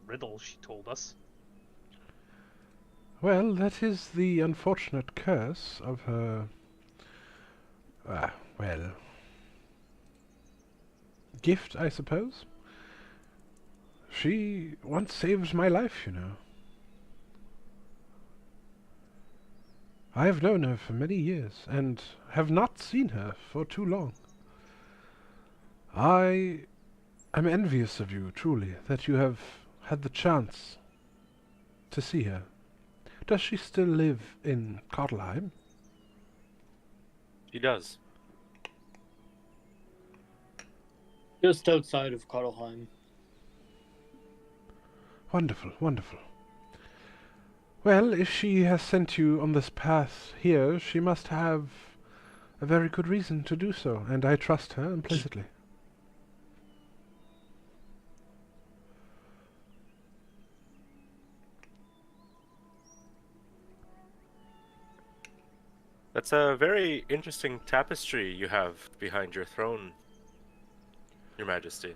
riddle she told us. Well, that is the unfortunate curse of her. Well, gift, I suppose. She once saved my life, you know. I have known her for many years, and have not seen her for too long. I am envious of you, truly, that you have had the chance to see her. Does she still live in Kotlheim? She does. Just outside of Kotlheim. Wonderful, wonderful. Well, if she has sent you on this path here, she must have a very good reason to do so, and I trust her implicitly. That's a very interesting tapestry you have behind your throne, Your Majesty.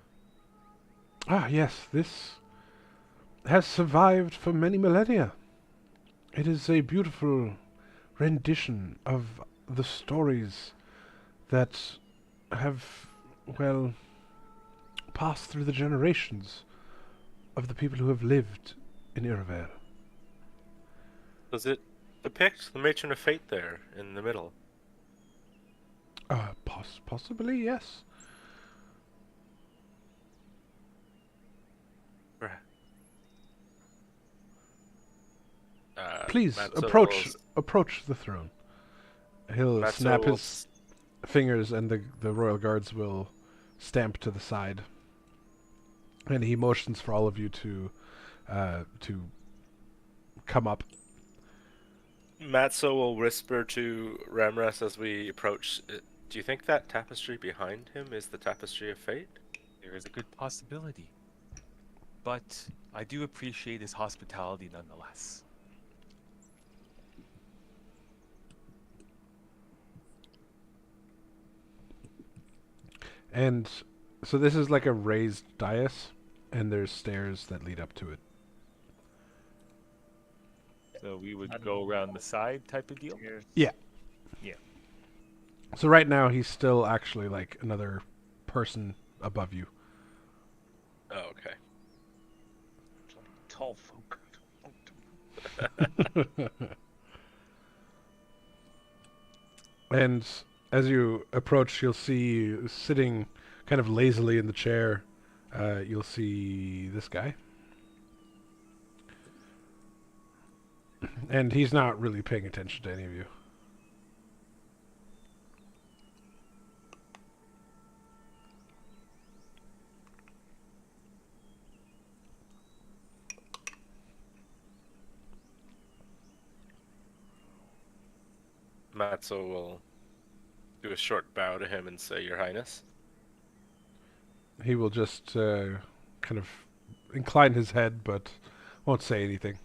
Ah, yes, this has survived for many millennia. It is a beautiful rendition of the stories that have, well, passed through the generations of the people who have lived in Irovel. Does it depict the Matron of Fate there in the middle? Possibly, yes. Please, approach the throne. He'll Matzo snap will his fingers and the royal guards will stamp to the side. And he motions for all of you to come up. Matzo will whisper to Ramras as we approach. Do you think that tapestry behind him is the Tapestry of Fate? There is a good possibility. But I do appreciate his hospitality nonetheless. And so this is like a raised dais, and there's stairs that lead up to it. So we would go around the side type of deal? Yeah. Yeah. So right now he's still actually like another person above you. Oh, okay. Tall folk. And as you approach, you'll see sitting kind of lazily in the chair, you'll see this guy. And he's not really paying attention to any of you. Matzo will do a short bow to him and say, Your Highness. He will just kind of incline his head, but won't say anything.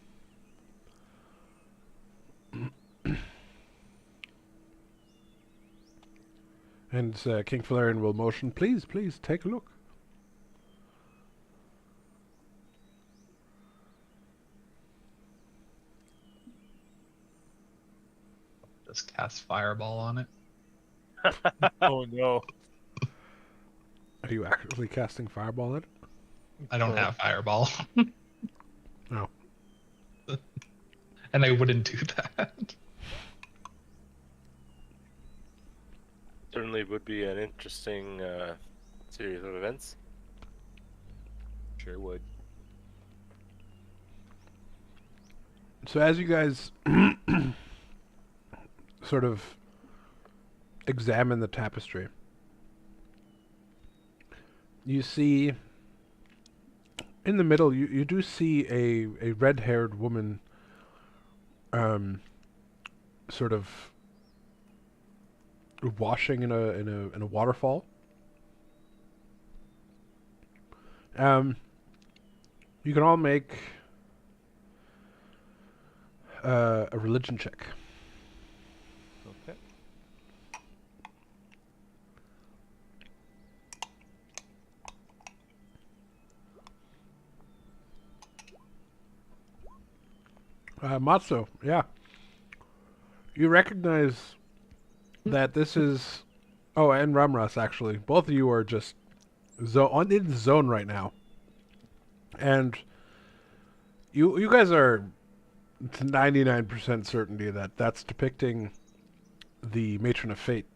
And King Falarian will motion, please, take a look. Just cast Fireball on it. Oh no. Are you actively casting Fireball at it? I don't Oh. have Fireball. No. And I wouldn't do that. Certainly would be an interesting series of events. Sure would. So as you guys sort of examine the tapestry, you see in the middle, you do see a red-haired woman sort of washing in a waterfall. You can all make a religion check. Okay. Matsu, yeah. You recognize that this is... Oh, and Ramras, actually. Both of you are just in the zone right now. And you guys are to 99% certainty that that's depicting the Matron of Fate.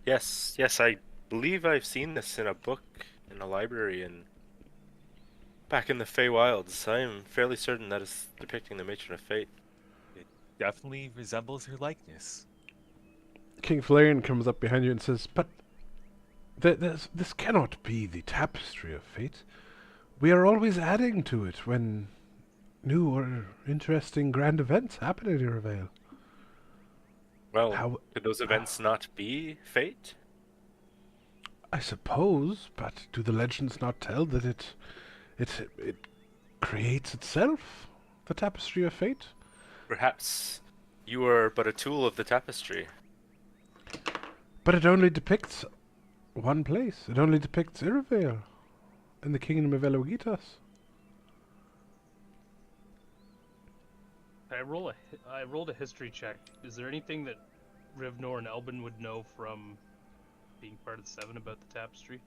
Yes, I believe I've seen this in a book in a library and back in the Feywilds. I am fairly certain that it's depicting the Matron of Fate. It definitely resembles her likeness. King Valerian comes up behind you and says, "But this cannot be the Tapestry of Fate. We are always adding to it when new or interesting grand events happen in Iravale." Well, could those events not be fate? I suppose, but do the legends not tell that it creates itself, the Tapestry of Fate? Perhaps you are but a tool of the tapestry. But it only depicts one place. It only depicts Iravale and the kingdom of Elogitas. I rolled a history check. Is there anything that Rivnor and Elbin would know from being part of the Seven about the tapestry?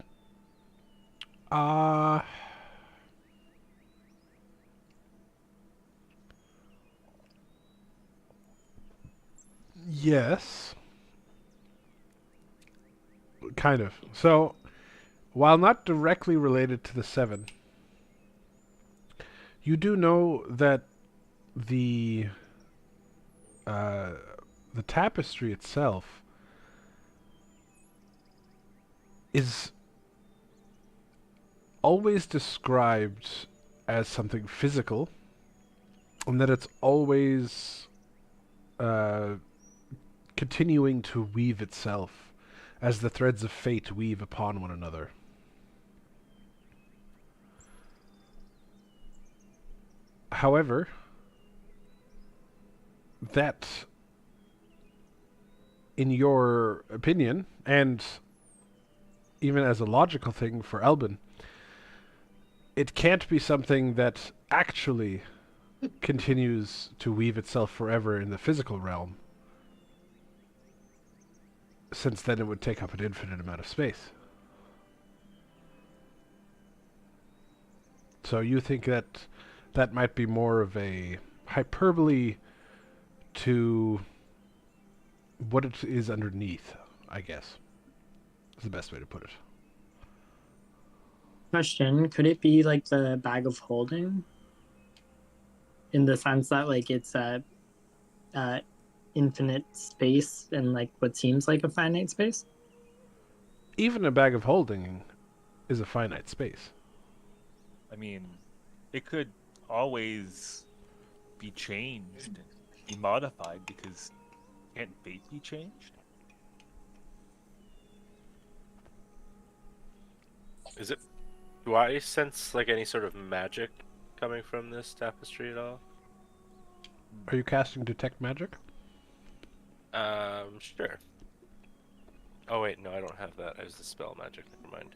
Yes. Kind of. So, while not directly related to the Seven, you do know that the tapestry itself is always described as something physical, and that it's always continuing to weave itself as the threads of fate weave upon one another. However, that, in your opinion, and even as a logical thing for Elbin, it can't be something that actually continues to weave itself forever in the physical realm, since then it would take up an infinite amount of space. So you think that that might be more of a hyperbole to what it is underneath, I guess. Is the best way to put it. Question: could it be like the bag of holding? In the sense that like it's a infinite space and like what seems like a finite space? Even a bag of holding is a finite space. I mean, it could always be changed, be modified, because can't fate be changed? Is it? Do I sense like any sort of magic coming from this tapestry at all? Are you casting Detect Magic? Sure. Oh wait, no, I don't have that. I was the spell magic. Never mind.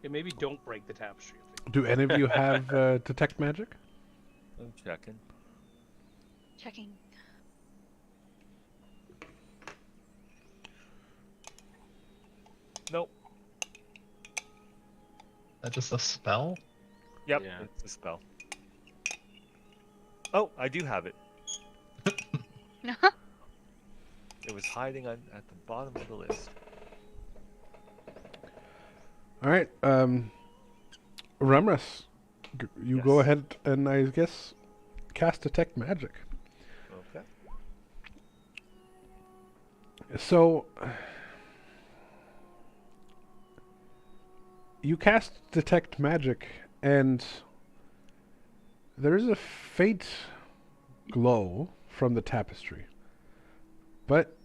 Yeah, maybe don't break the tapestry. Do any of you have Detect Magic? I'm checking. Checking. Nope. That just a spell? Yep, Yeah. it's a spell. Oh, I do have it. It was hiding at the bottom of the list. All right, Ramras, you go Yes. ahead and I guess cast Detect Magic. Okay. So you cast Detect Magic, and there is a faint glow from the tapestry. But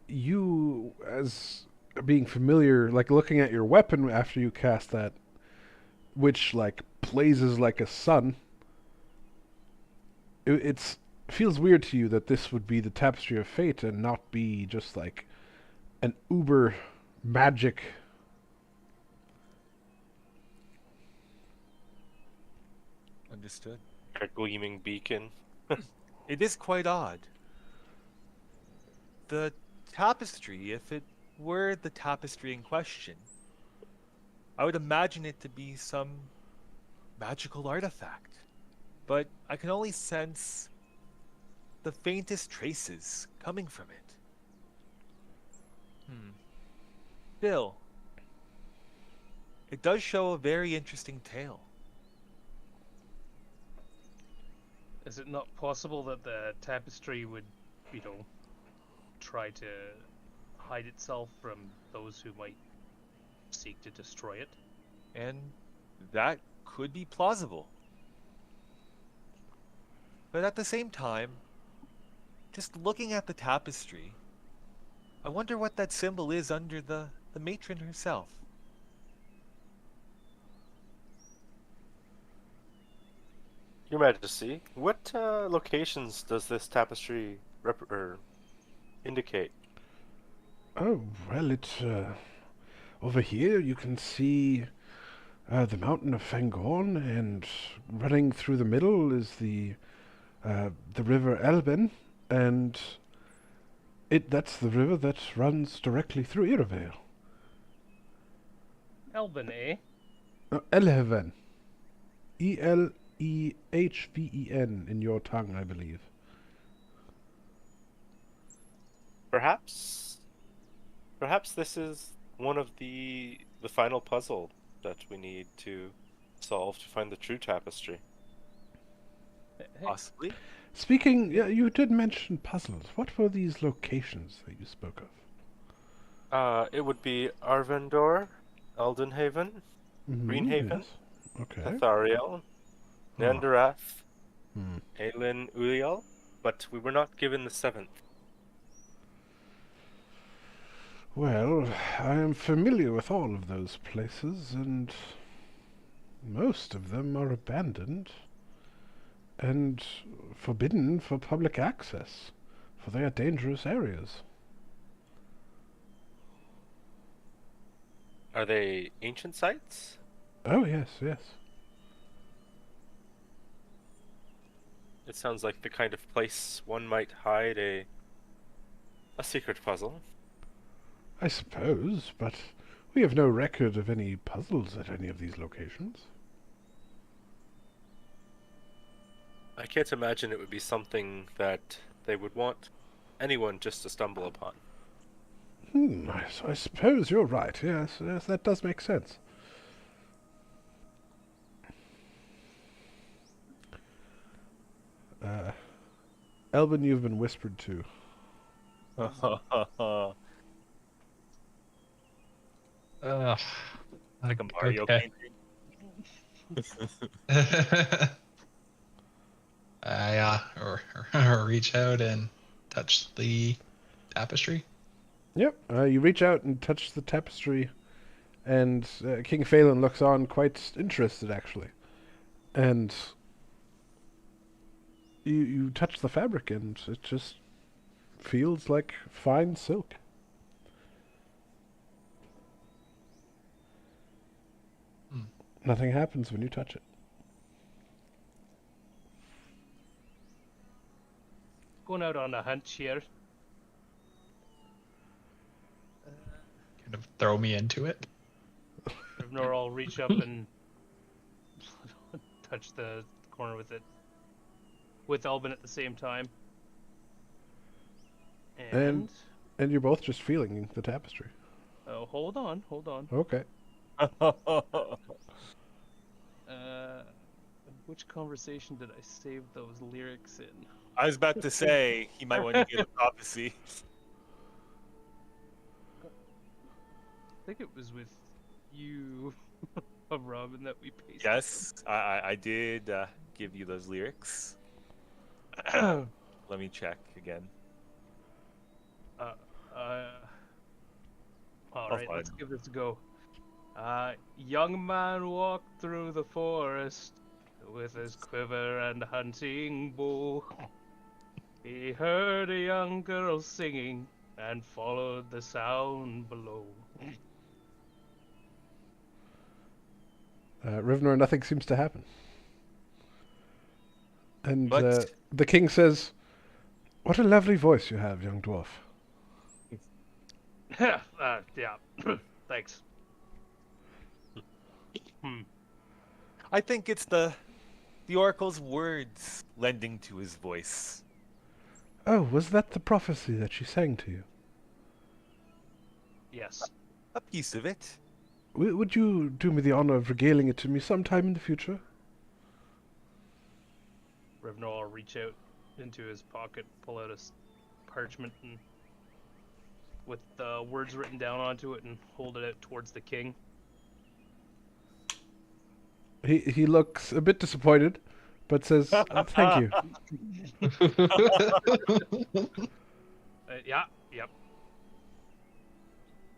you, as being familiar, like looking at your weapon after you cast that, which like blazes like a sun, it's feels weird to you that this would be the Tapestry of Fate and not be just like an uber magic. Understood. A gleaming beacon. It is quite odd. The tapestry, if it were the tapestry in question, I would imagine it to be some magical artifact. But I can only sense the faintest traces coming from it. Still, it does show a very interesting tale. Is it not possible that the tapestry would, try to hide itself from those who might seek to destroy it? And that could be plausible. But at the same time, just looking at the tapestry, I wonder what that symbol is under the matron herself. Your Majesty, what locations does this tapestry indicate? Oh, well, it's over here you can see the mountain of Fangorn, and running through the middle is the river Elben, and that's the river that runs directly through Iravale. Elben, eh? Elheven. Elehven in your tongue, I believe. Perhaps this is one of the final puzzle that we need to solve to find the true tapestry. Hey, Possibly. Speaking, you did mention puzzles. What were these locations that you spoke of? It would be Arvendor, Eldenhaven, Greenhaven, Yes. Okay. Cathariel, Huh. Nandarath, Hmm. Aelin Uliel, but we were not given the seventh. Well, I am familiar with all of those places, and most of them are abandoned and forbidden for public access, for they are dangerous areas. Are they ancient sites? Oh, yes, yes. It sounds like the kind of place one might hide a secret puzzle. I suppose, but we have no record of any puzzles at any of these locations. I can't imagine it would be something that they would want anyone just to stumble upon. I suppose you're right. Yes, that does make sense. Elvin, you've been whispered to. Like a Mario okay. painting. or reach out and touch the tapestry. Yep. You reach out and touch the tapestry, and King Phelan looks on quite interested, actually. And you touch the fabric, and it just feels like fine silk. Nothing happens when you touch it. going out on a hunch here. Kind of throw me into it. Rivnor will reach up and touch the corner with it, with Elvin at the same time. And And you're both just feeling the tapestry. oh, hold on. Okay. Which conversation did I save those lyrics in? I was about to say he might want to get a prophecy. I think it was with you, Robin, that we pasted. Yes, I did give you those lyrics. Let me check again. All right, let's give this a go. Young man walked through the forest with his quiver and hunting bow. He heard a young girl singing and followed the sound below. Rivnor, nothing seems to happen. And But- the king says, "What a lovely voice you have, young dwarf." Yeah, thanks. I think it's the oracle's words lending to his voice. Oh, was that the prophecy that she sang to you? Yes. A piece of it. Would you do me the honor of regaling it to me sometime in the future? Rivnor will reach out into his pocket, pull out a parchment, and with the words written down onto it, and hold it out towards the king. He looks a bit disappointed, but says, "Thank you." Yep.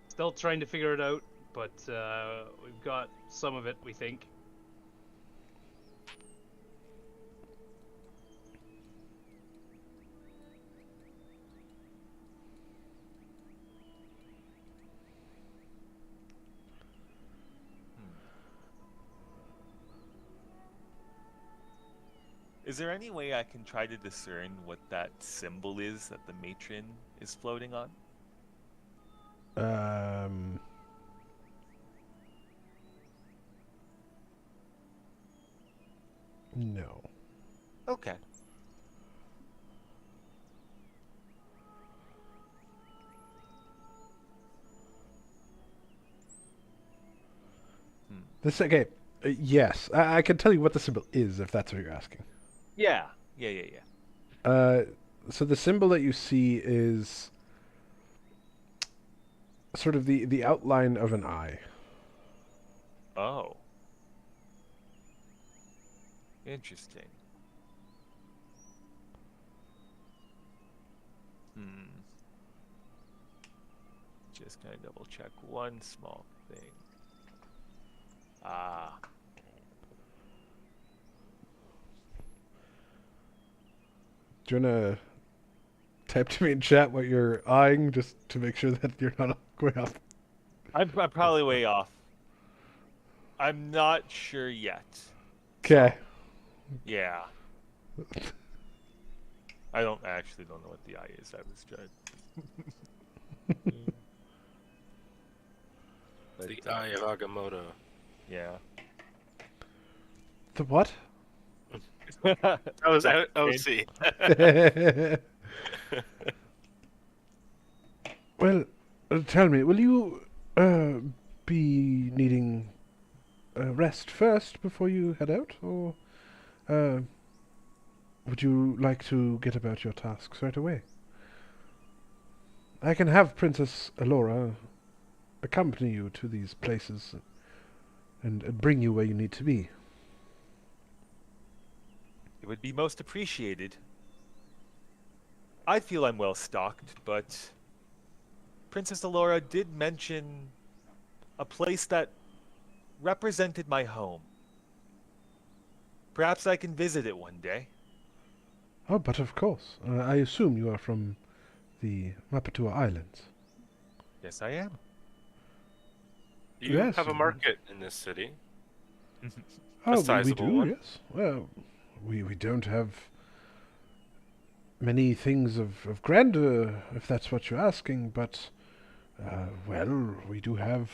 Still trying to figure it out, but we've got some of it, we think. Is there any way I can try to discern what that symbol is that the matron is floating on? No. Okay. This okay? Yes, I can tell you what the symbol is if that's what you're asking. Yeah. So the symbol that you see is sort of the outline of an eye. Oh. Interesting. Just gonna double check one small thing. Ah. Do you wanna type to me in chat what you're eyeing, just to make sure that you're not going off? I'm probably way off. I'm not sure yet. Okay. Yeah. I actually don't know what the eye is. I was trying. The Eye of Agamotto. Yeah. The what? That was OC. Well, tell me, will you be needing rest first before you head out, or would you like to get about your tasks right away? I can have Princess Alora accompany you to these places and bring you where you need to be. It would be most appreciated. I feel I'm well stocked, but Princess Alora did mention a place that represented my home. Perhaps I can visit it one day. Oh, but of course. I assume you are from the Mapatua Islands. Yes, I am. You Yes. have a market in this city. Oh, we sizable do, one. yes. Well, we don't have many things of grandeur, if that's what you're asking, but, well, we do have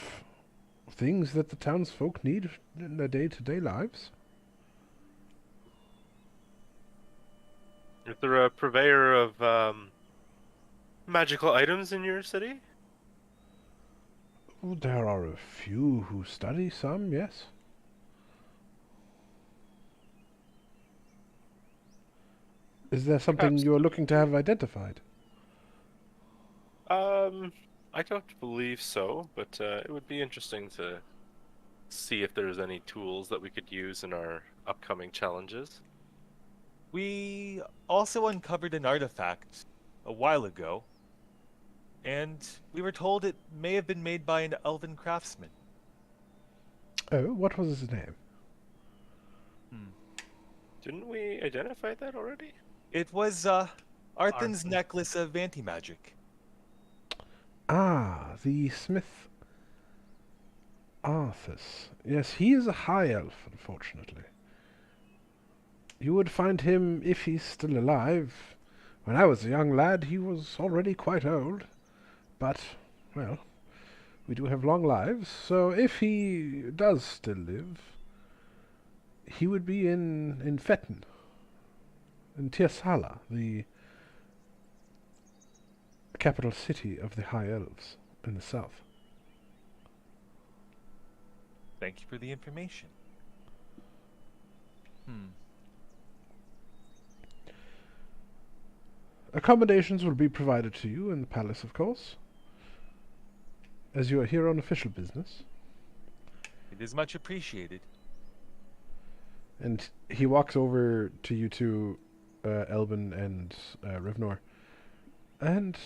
things that the townsfolk need in their day-to-day lives. Is there a purveyor of magical items in your city? There are a few who study some, yes. Is there something Perhaps- you're looking to have identified? I don't believe so, but it would be interesting to see if there's any tools that we could use in our upcoming challenges. We also uncovered an artifact a while ago, and we were told it may have been made by an elven craftsman. Oh, what was his name? Didn't we identify that already? It was Arthan's Arthan. necklace of anti-magic. Ah, the smith Arthas. Yes, he is a high elf, unfortunately. You would find him if he's still alive. When I was a young lad, he was already quite old. But, well, we do have long lives, so if he does still live, he would be in Fetten, in Tirsala, the capital city of the High Elves in the south. Thank you for the information. Accommodations will be provided to you in the palace, of course, as you are here on official business. It is much appreciated. And he walks over to you two, Elbin and Rivnor, and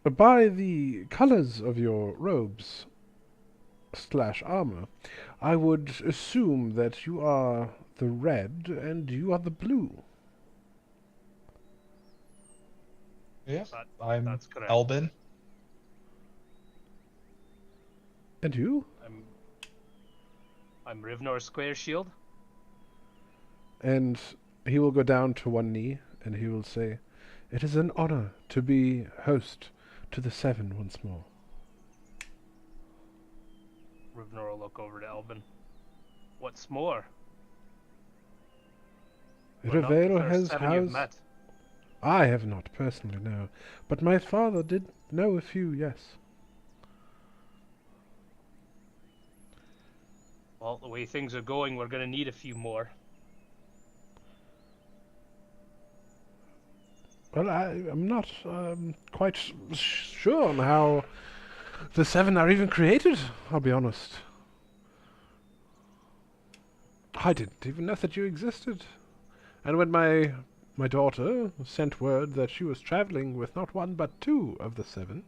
by the colors of your robes / armor, I would assume that you are the red and you are the blue. Yeah, That- I'm that's correct. Elbin. And you? I'm Rivnor Square Shield. And he will go down to one knee and he will say, "It is an honor to be host to the Seven once more." Rivnor will look over to Elbin. What's more? we're not the Rivero first has seven you've housed... met. I have not personally, no. But my father did know a few, yes. Well, the way things are going, we're gonna need a few more. Well, I'm not quite sure on how the Seven are even created, I'll be honest. I didn't even know that you existed. And when my daughter sent word that she was traveling with not one but two of the Seven,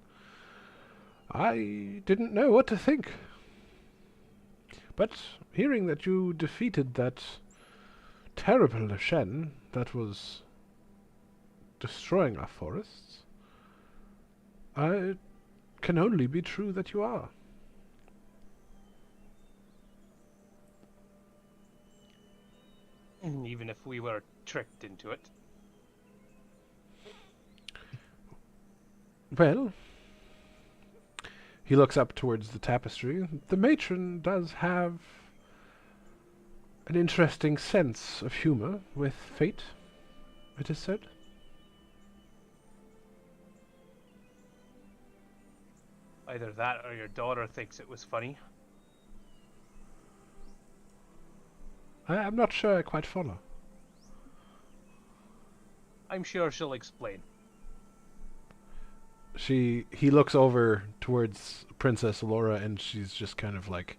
I didn't know what to think. But hearing that you defeated that terrible Lashen that was destroying our forests, it can only be true that you are. Even if we were tricked into it. Well, he looks up towards the tapestry. The matron does have an interesting sense of humor with fate, it is said. Either that or your daughter thinks it was funny. I'm not sure I quite follow. I'm sure she'll explain. He looks over towards Princess Laura and she's just kind of like,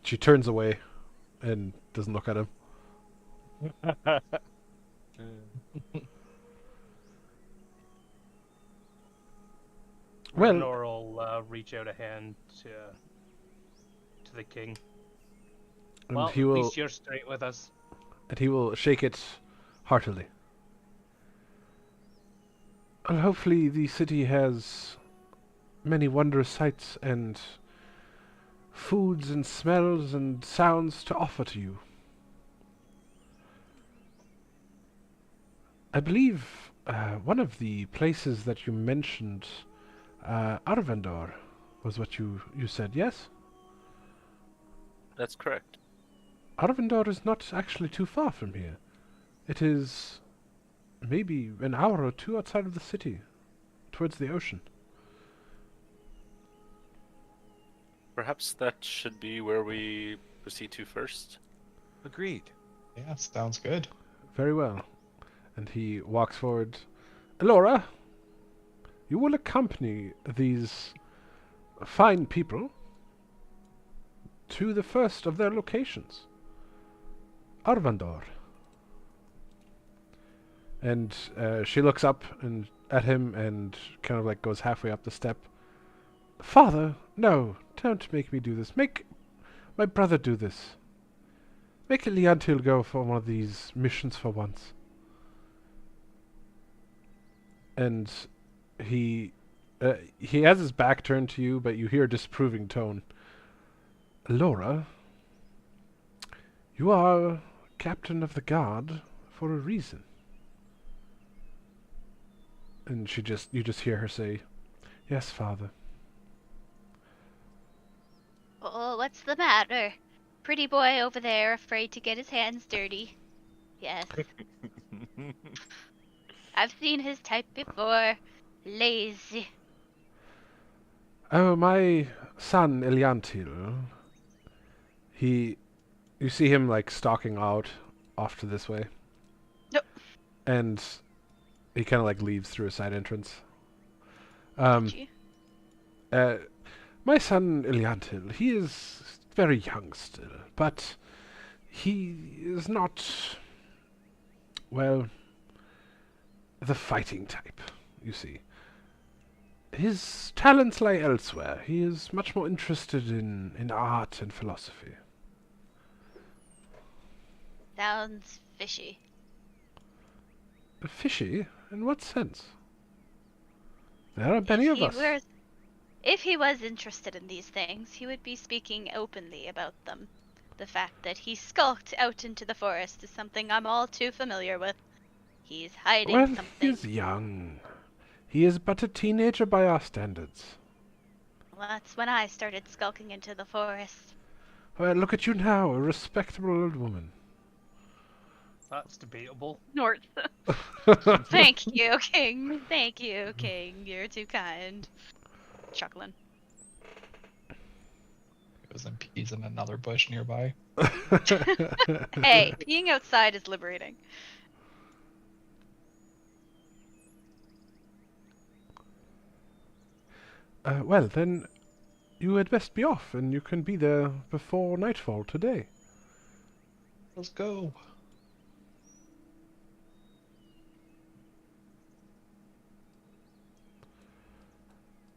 she turns away and doesn't look at him. Well, Rivnor will reach out a hand to the king. and Well, he at will least you're straight with us. shake it heartily. And hopefully the city has many wondrous sights and foods and smells and sounds to offer to you. I believe one of the places that you mentioned, Arvendor, was what you said, yes? That's correct. Arvendor is not actually too far from here. It is maybe an hour or two outside of the city, towards the ocean. Perhaps that should be where we proceed to first. Agreed. Yeah, sounds good. Very well. And he walks forward. Elora, you will accompany these fine people to the first of their locations, Arvandor. And she looks up and at him and kind of like goes halfway up the step. Father, no, don't make me do this. Make my brother do this. Make Leontil go for one of these missions for once. And he has his back turned to you, but you hear a disapproving tone. Laura, you are captain of the guard for a reason. And you just hear her say, yes, father. Oh, what's the matter? Pretty boy over there afraid to get his hands dirty. Yes, I've seen his type before. Lazy. Oh, my son, Eliantil. You see him, like, stalking out off to this way. Yep. And he kind of, like, leaves through a side entrance. Gee. My son, Eliantil, he is very young still, but he is not, well, the fighting type, you see. His talents lie elsewhere. He is much more interested in art and philosophy. Sounds fishy. Fishy? In what sense? There are many of us. If he was interested in these things, he would be speaking openly about them. The fact that he skulked out into the forest is something I'm all too familiar with. He's hiding Well, something. he is young. He is but a teenager by our standards. Well, that's when I started skulking into the forest. Well, look at you now, a respectable old woman. That's debatable. North. Thank you, King. Thank you, King. You're too kind. Chuckling. Goes and pees in another bush nearby. Hey, being outside is liberating. Well, then, you had best be off, and you can be there before nightfall today. Let's go.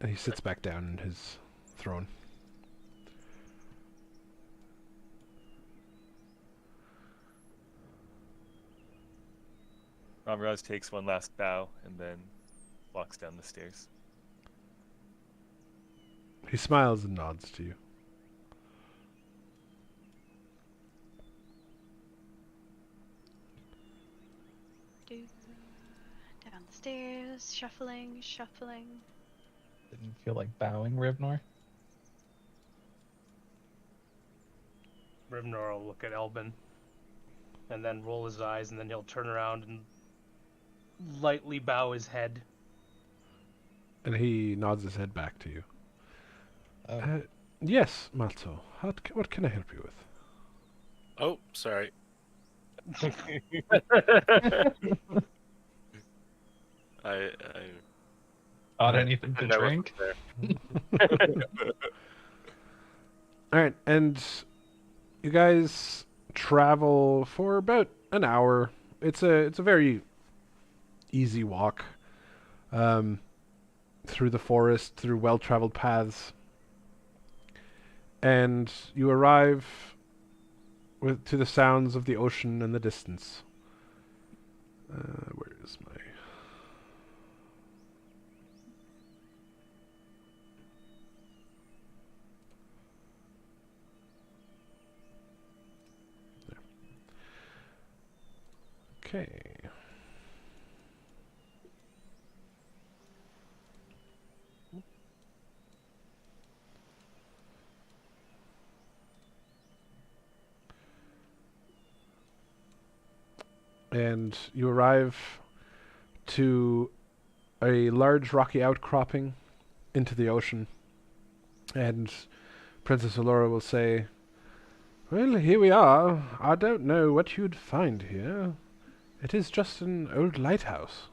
And he sits back down in his throne. Ramraz takes one last bow and then walks down the stairs. He smiles and nods to you. Down the stairs, shuffling. Didn't feel like bowing, Rivnor. Rivnor will look at Elbin and then roll his eyes, and then he'll turn around and lightly bow his head. And he nods his head back to you. Yes, Malto. What can I help you with? Oh, sorry. I Got anything I to never drink? there. Alright, and you guys travel for about an hour. It's a very easy walk. Through the forest, through well-traveled paths. And you arrive to the sounds of the ocean in the distance. Where is my... There. Okay. and you arrive to a large rocky outcropping into the ocean. And Princess Allura will say, "Well, here we are. I don't know what you'd find here. It is just an old lighthouse.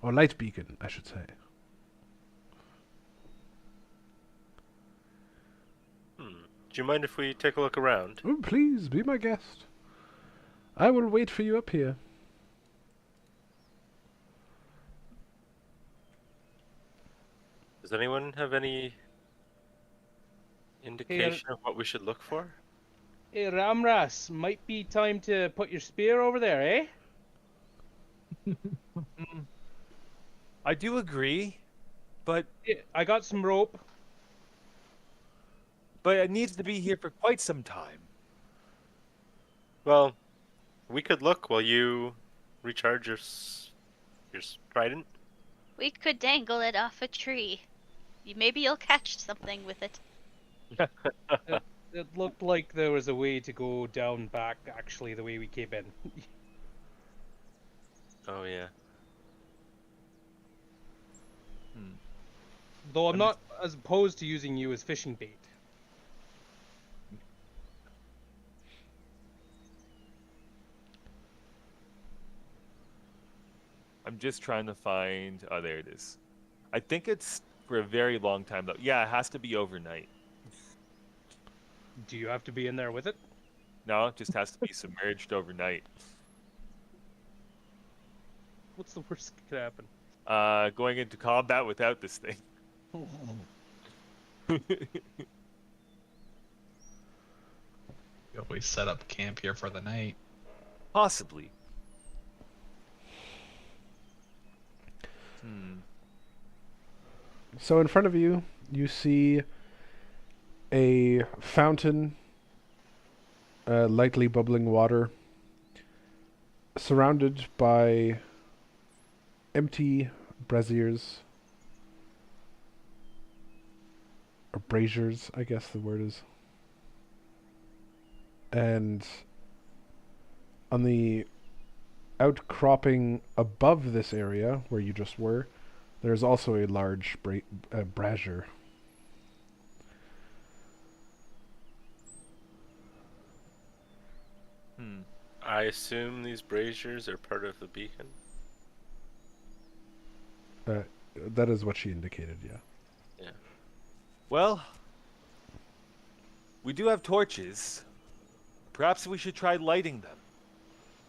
Or light beacon, I should say." Do you mind if we take a look around? "Oh, please, be my guest. I will wait for you up here." Does anyone have any indication of what we should look for? Hey, Ramras, might be time to put your spear over there, eh? I do agree, but Yeah, I got some rope. it needs to be here for quite some time. Well, we could look while you recharge your trident. We could dangle it off a tree. Maybe you'll catch something with it. It looked like there was a way to go down back, actually, the way we came in. Oh yeah. Though I'm not as opposed to using you as fishing bait. I'm just trying to find. Oh, there it is. I think it's for a very long time though. Yeah, it has to be overnight. Do you have to be in there with it? No, it just has to be submerged overnight. What's the worst that could happen? Going into combat without this thing. We always set up camp here for the night. Possibly. So in front of you, you see a fountain, lightly bubbling water, surrounded by empty braziers, or braziers, I guess the word is. And on the outcropping above this area, where you just were, there's also a large brazier. I assume these braziers are part of the beacon. That is what she indicated, yeah. Yeah. Well, we do have torches. Perhaps we should try lighting them.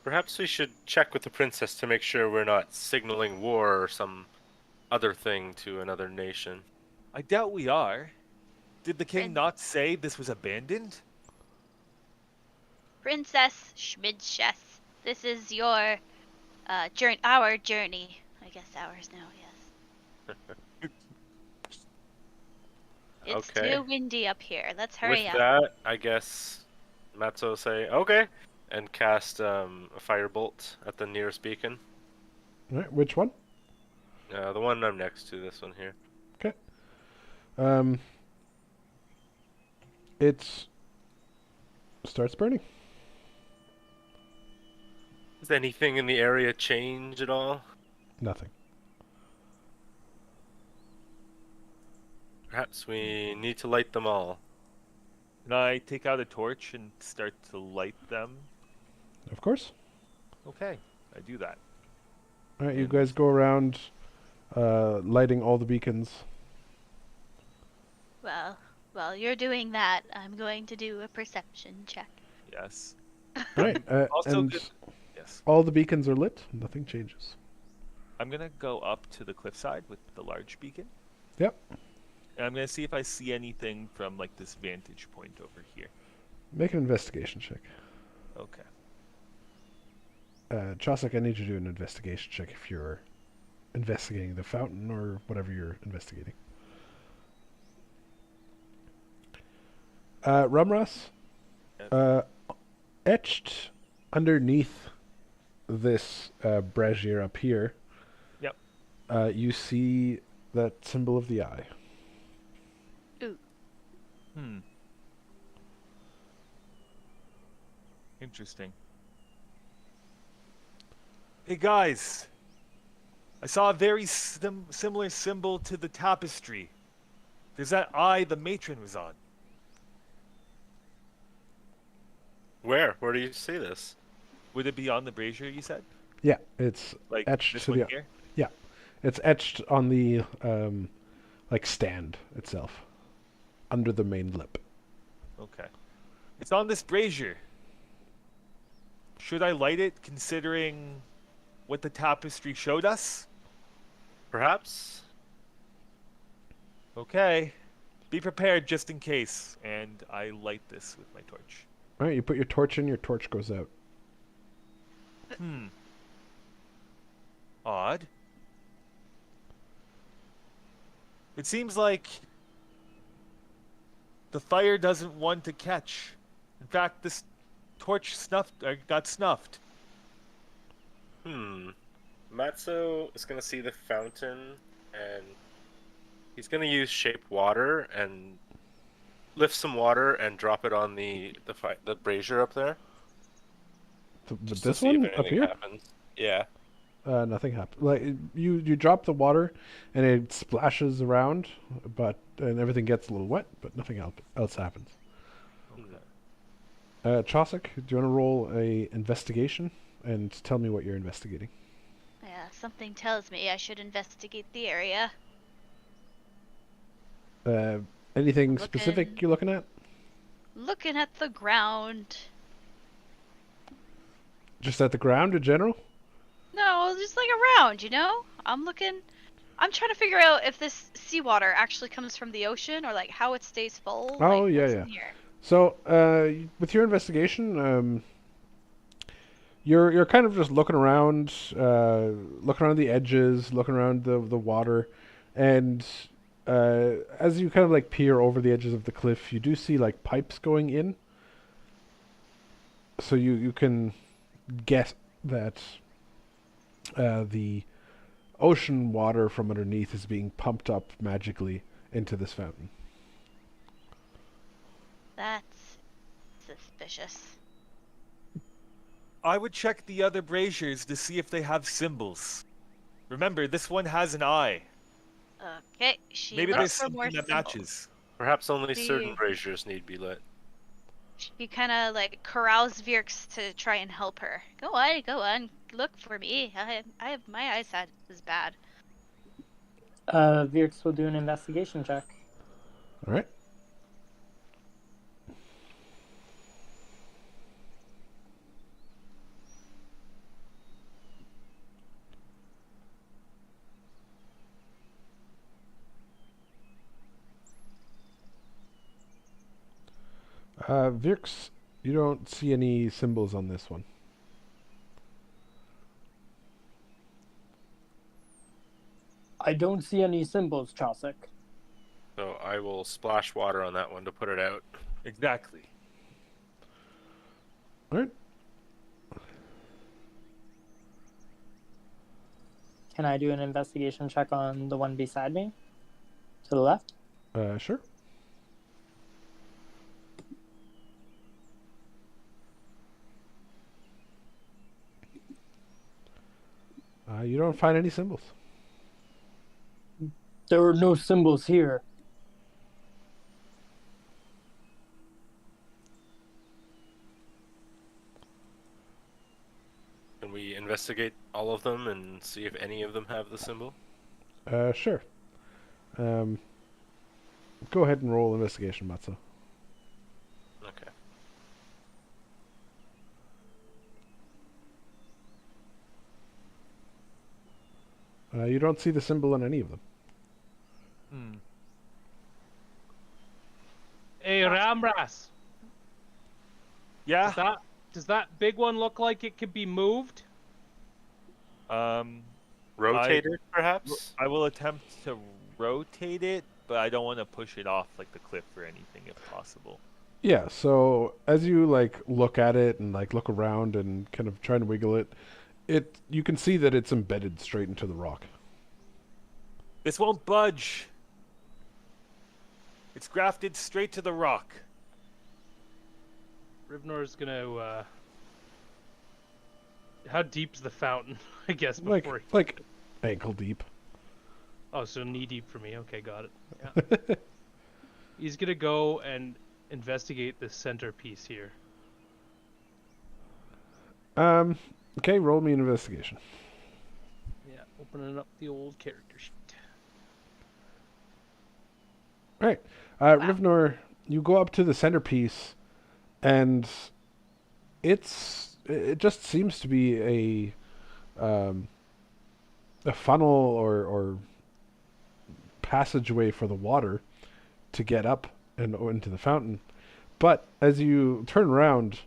Perhaps we should check with the princess to make sure we're not signaling war or some other thing to another nation. I doubt we are. Did the king Prin- not say this was abandoned? Princess Schmidchess, this is your our journey. I guess ours now, yes. It's Okay. too windy up here. Let's hurry With up. that, I guess Matzo will say, okay, and cast a firebolt at the nearest beacon. Alright, which one? The one I'm next to, this one here. It starts burning. Does anything in the area change at all? Nothing. Perhaps we need to light them all. Can I take out a torch and start to light them? Of course. Okay, I do that. Alright, you guys go around lighting all the beacons. Well, while you're doing that, I'm going to do a perception check. Yes. Right, Also and good. Yes. all the beacons are lit. Nothing changes. I'm gonna go up to the cliffside with the large beacon. Yep. And I'm gonna see if I see anything from like this vantage point over here. Make an investigation check. Okay. Chossack, I need you to do an investigation check if you're investigating the fountain or whatever you're investigating. Rumras, etched underneath this brazier up here, Yep. you see that symbol of the eye. Interesting. Hey guys, I saw a very similar symbol to the tapestry. There's that eye the matron was on. Where? Where do you see this? Would it be on the brazier, you said? Yeah, it's Like etched this to one the here? yeah, it's etched on the like stand itself, under the main lip. Okay. It's on this brazier. Should I light it, considering what the tapestry showed us? Perhaps? Okay. Be prepared just in case. And I light this with my torch. All right, you put your torch in, your torch goes out. Odd. It seems like the fire doesn't want to catch. In fact, this torch got snuffed. Matzo is gonna see the fountain, and he's gonna use shape water and lift some water and drop it on the brazier up there. But just to this see if one up anything here, happens. Yeah. nothing happened. Like you drop the water, and it splashes around, and everything gets a little wet, but nothing else happens. Chaucer, do you want to roll a investigation and tell me what you're investigating? Yeah, something tells me I should investigate the area. Anything specific you're looking at? Looking at the ground. Just at the ground in general? No, just like around, you know? I'm trying to figure out if this seawater actually comes from the ocean or like how it stays full. Oh, like, yeah, what's yeah. in here. So, with your investigation, you're kind of just looking around the edges, looking around the water, and as you kind of like peer over the edges of the cliff, you do see like pipes going in. So you can guess that the ocean water from underneath is being pumped up magically into this fountain. That's suspicious. I would check the other braziers to see if they have symbols. Remember, this one has an eye. Okay, she Maybe looks there's for more something that symbols. matches. Perhaps only See- certain braziers need be lit. She kind of like corrals Virks to try and help her. Go on, look for me. I have my eyesight is bad. Virks will do an investigation check. All right. Virks, you don't see any symbols on this one. I don't see any symbols, Chaucer. So I will splash water on that one to put it out. Exactly. All right. Can I do an investigation check on the one beside me? To the left? Sure. You don't find any symbols. There are no symbols here. Can we investigate all of them and see if any of them have the symbol? Sure. Go ahead and roll investigation, Matzo. Okay. You don't see the symbol on any of them. Hey, Ramras. Yeah. Does that big one look like it could be moved? Rotated, perhaps? I will attempt to rotate it, but I don't want to push it off like the cliff or anything if possible. Yeah, so as you like look at it and like look around and kind of try to wiggle it, you can see that it's embedded straight into the rock. This won't budge. It's grafted straight to the rock. Rivnor's gonna How deep's the fountain? I guess Like before. like ankle deep. Oh, so knee deep for me. Okay, got it. Yeah. He's gonna go and investigate the centerpiece here. Okay, roll me an investigation. Yeah, opening up the old character sheet. All right, Rivnor, you go up to the centerpiece, and it just seems to be a funnel or passageway for the water to get up and into the fountain. But as you turn around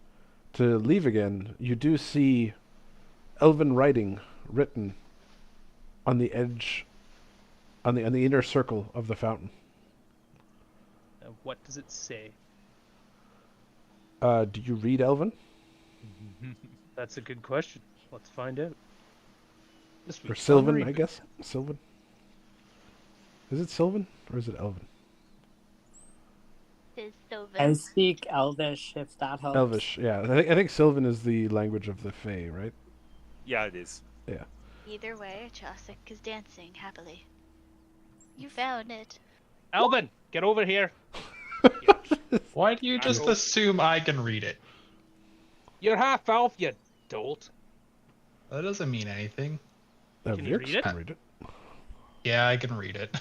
to leave again, you do see elven writing written on the edge, on the inner circle of the fountain. What does it say? Do you read Elven? That's a good question. Let's find out. This Or week's Sylvan, summary. I guess? Sylvan? Is it Sylvan or is it Elven? Is I Sylvan. speak Elvish, if that helps. Elvish, yeah. I think Sylvan is the language of the Fae, right? Yeah, it is. Either way, Chaucer is dancing happily. You found it. Alvin, get over here. Why do you just assume I can read it? You're half elf, you dolt. That doesn't mean anything. Can you Virx read it? can read it. Yeah, I can read it.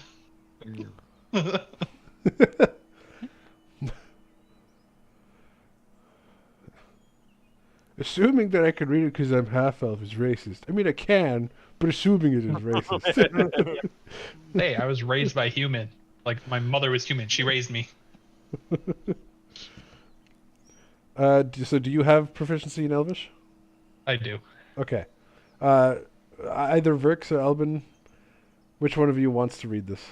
Assuming that I can read it because I'm half elf is racist. I mean, I can, but assuming it is racist. Hey, I was raised by human. Like, my mother was human. She raised me. So do you have proficiency in Elvish? I do. Okay. Either Virx or Elbin, which one of you wants to read this?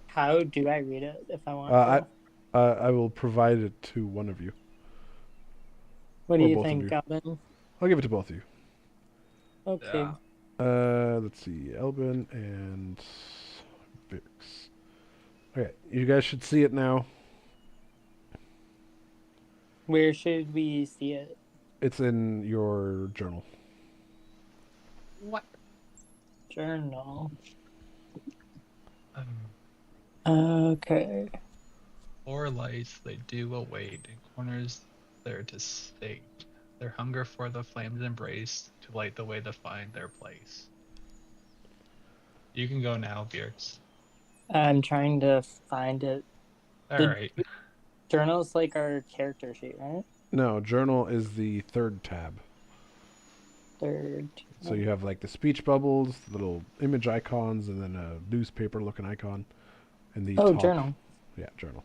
How do I read it if I want I to? I will provide it to one of you. What do or you both of think, you. Gavin? I'll give it to both of you. Okay. Let's see, Elbin and Vix. Okay, you guys should see it now. Where should we see it? It's in your journal. What? Journal. Um, Okay. 4 lights they do await, in corners there to state their hunger for the flames embrace, to light the way to find their place. You can go now, Beards. I'm trying to find it. Alright. Journal's like our character sheet, right? No, journal is the third tab. Third. So you have like the speech bubbles, little image icons, and then a newspaper looking icon. And the Oh, top. journal. Yeah, journal.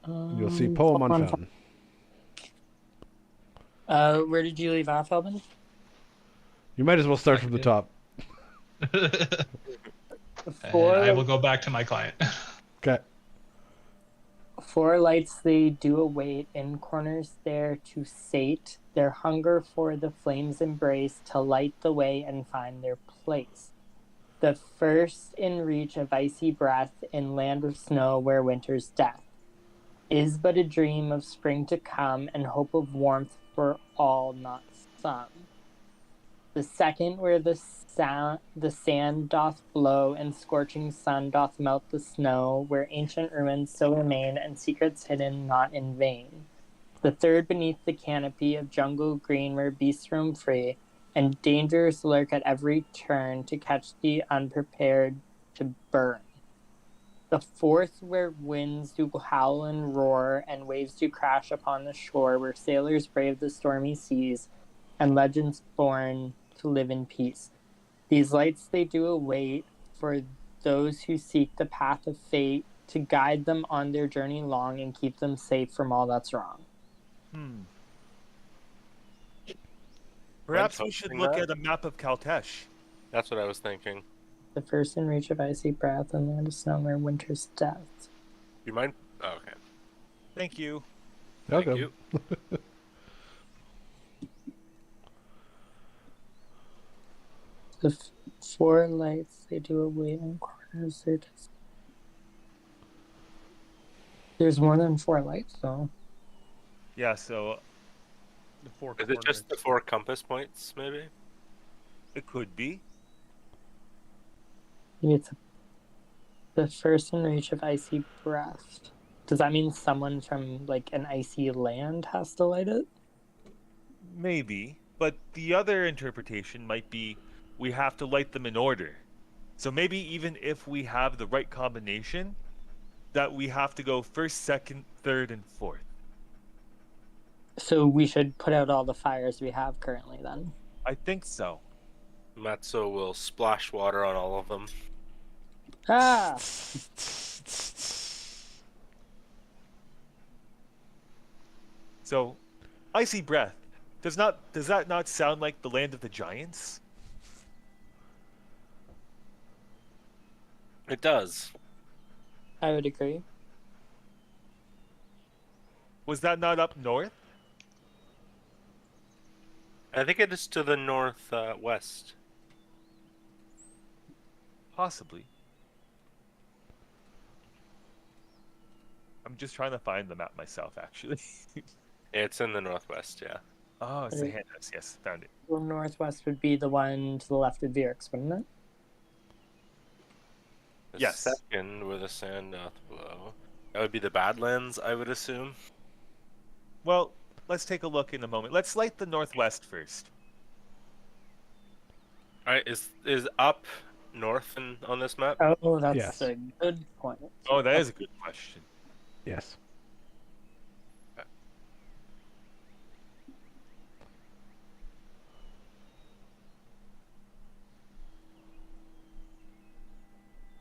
You'll see poem on fountain. Where did you leave off, Elvin? You might as well start from the top. And Four, I will go back to my client. Okay. 4 lights they do await, in corners there to sate their hunger for the flames embrace, to light the way and find their place. The first in reach of icy breath, in land of snow where winter's death is but a dream of spring to come, and hope of warmth for all, not some. The second where the sand doth blow, and scorching sun doth melt the snow, where ancient ruins still remain, and secrets hidden not in vain. The third beneath the canopy of jungle green, where beasts roam free, and dangers lurk at every turn, to catch the unprepared to burn. The fourth where winds do howl and roar, and waves do crash upon the shore, where sailors brave the stormy seas, and legends born to live in peace. These lights they do await, for those who seek the path of fate, to guide them on their journey long, and keep them safe from all that's wrong. Perhaps we should posting look that? at a map of Kaltesh. That's what I was thinking. The first in reach of icy breath, and land of snow where winter's death. You mind? Oh, okay. Thank you. Thank Okay. you. The 4 lights they do await, in corners there to... There's more than 4 lights, though. Yeah, so The four Is it just the quadrants. 4 compass points, maybe? It could be. Maybe it's the first in reach of icy breath. Does that mean someone from like an icy land has to light it? Maybe. But the other interpretation might be we have to light them in order. So maybe even if we have the right combination, that we have to go first, second, third, and fourth. So we should put out all the fires we have currently then. I think so. Matzo will splash water on all of them. Ah! So, icy breath. Does that not sound like the land of the giants? It does. I would agree. Was that not up north? I think it is to the north west. Possibly. I'm just trying to find the map myself, actually. It's in the northwest, yeah. Oh, it's the Right. handouts. Yes, found it. Well, northwest would be the one to the left of Vierix, wouldn't it? The Yes. second with a sand north below. That would be the Badlands, I would assume. Well, let's take a look in a moment. Let's light the northwest first. Alright, is up north on this map? Oh, that's Yes. a good point. Oh, that is a good question. Yes.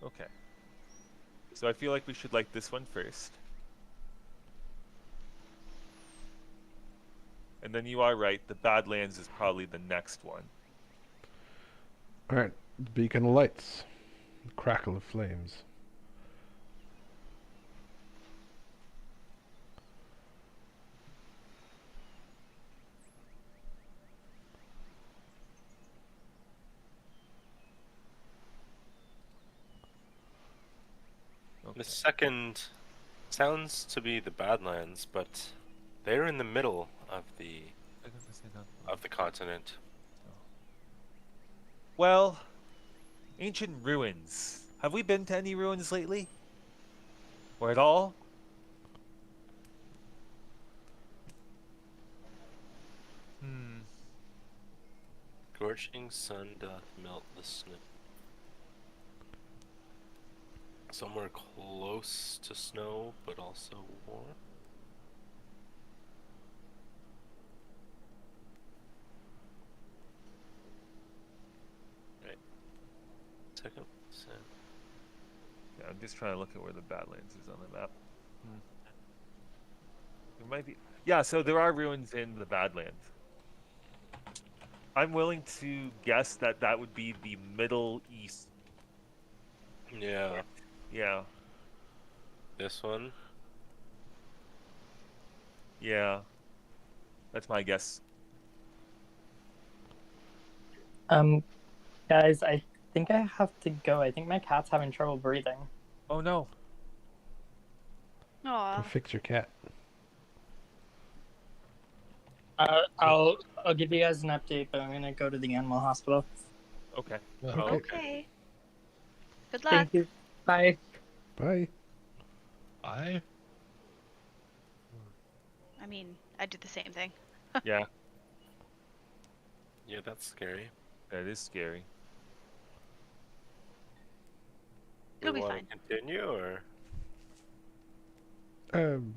Okay. So I feel like we should light this one first. And then you are right, the Badlands is probably the next one. Alright, beacon of lights. The crackle of flames. Okay. The second sounds to be the Badlands, but they're in the middle of the continent. Well, ancient ruins. Have we been to any ruins lately? Or at all? Scorching sun doth melt the snow. Somewhere close to snow, but also warm. Right. Second. Yeah, I'm just trying to look at where the Badlands is on the map. There might be. Yeah, so there are ruins in the Badlands. I'm willing to guess that that would be the Middle East. Yeah, Yeah, this one. yeah. That's my guess. Guys, I think I have to go. I think my cat's having trouble breathing. Oh no. Go Aw. fix your cat. I'll give you guys an update, but I'm gonna go to the animal hospital. Okay. Well, Okay. Okay. Good luck. Thank you. Bye. Bye. I I mean, I do the same thing. Yeah, Yeah, that's scary. that is scary. You'll We be wanna fine. Continue or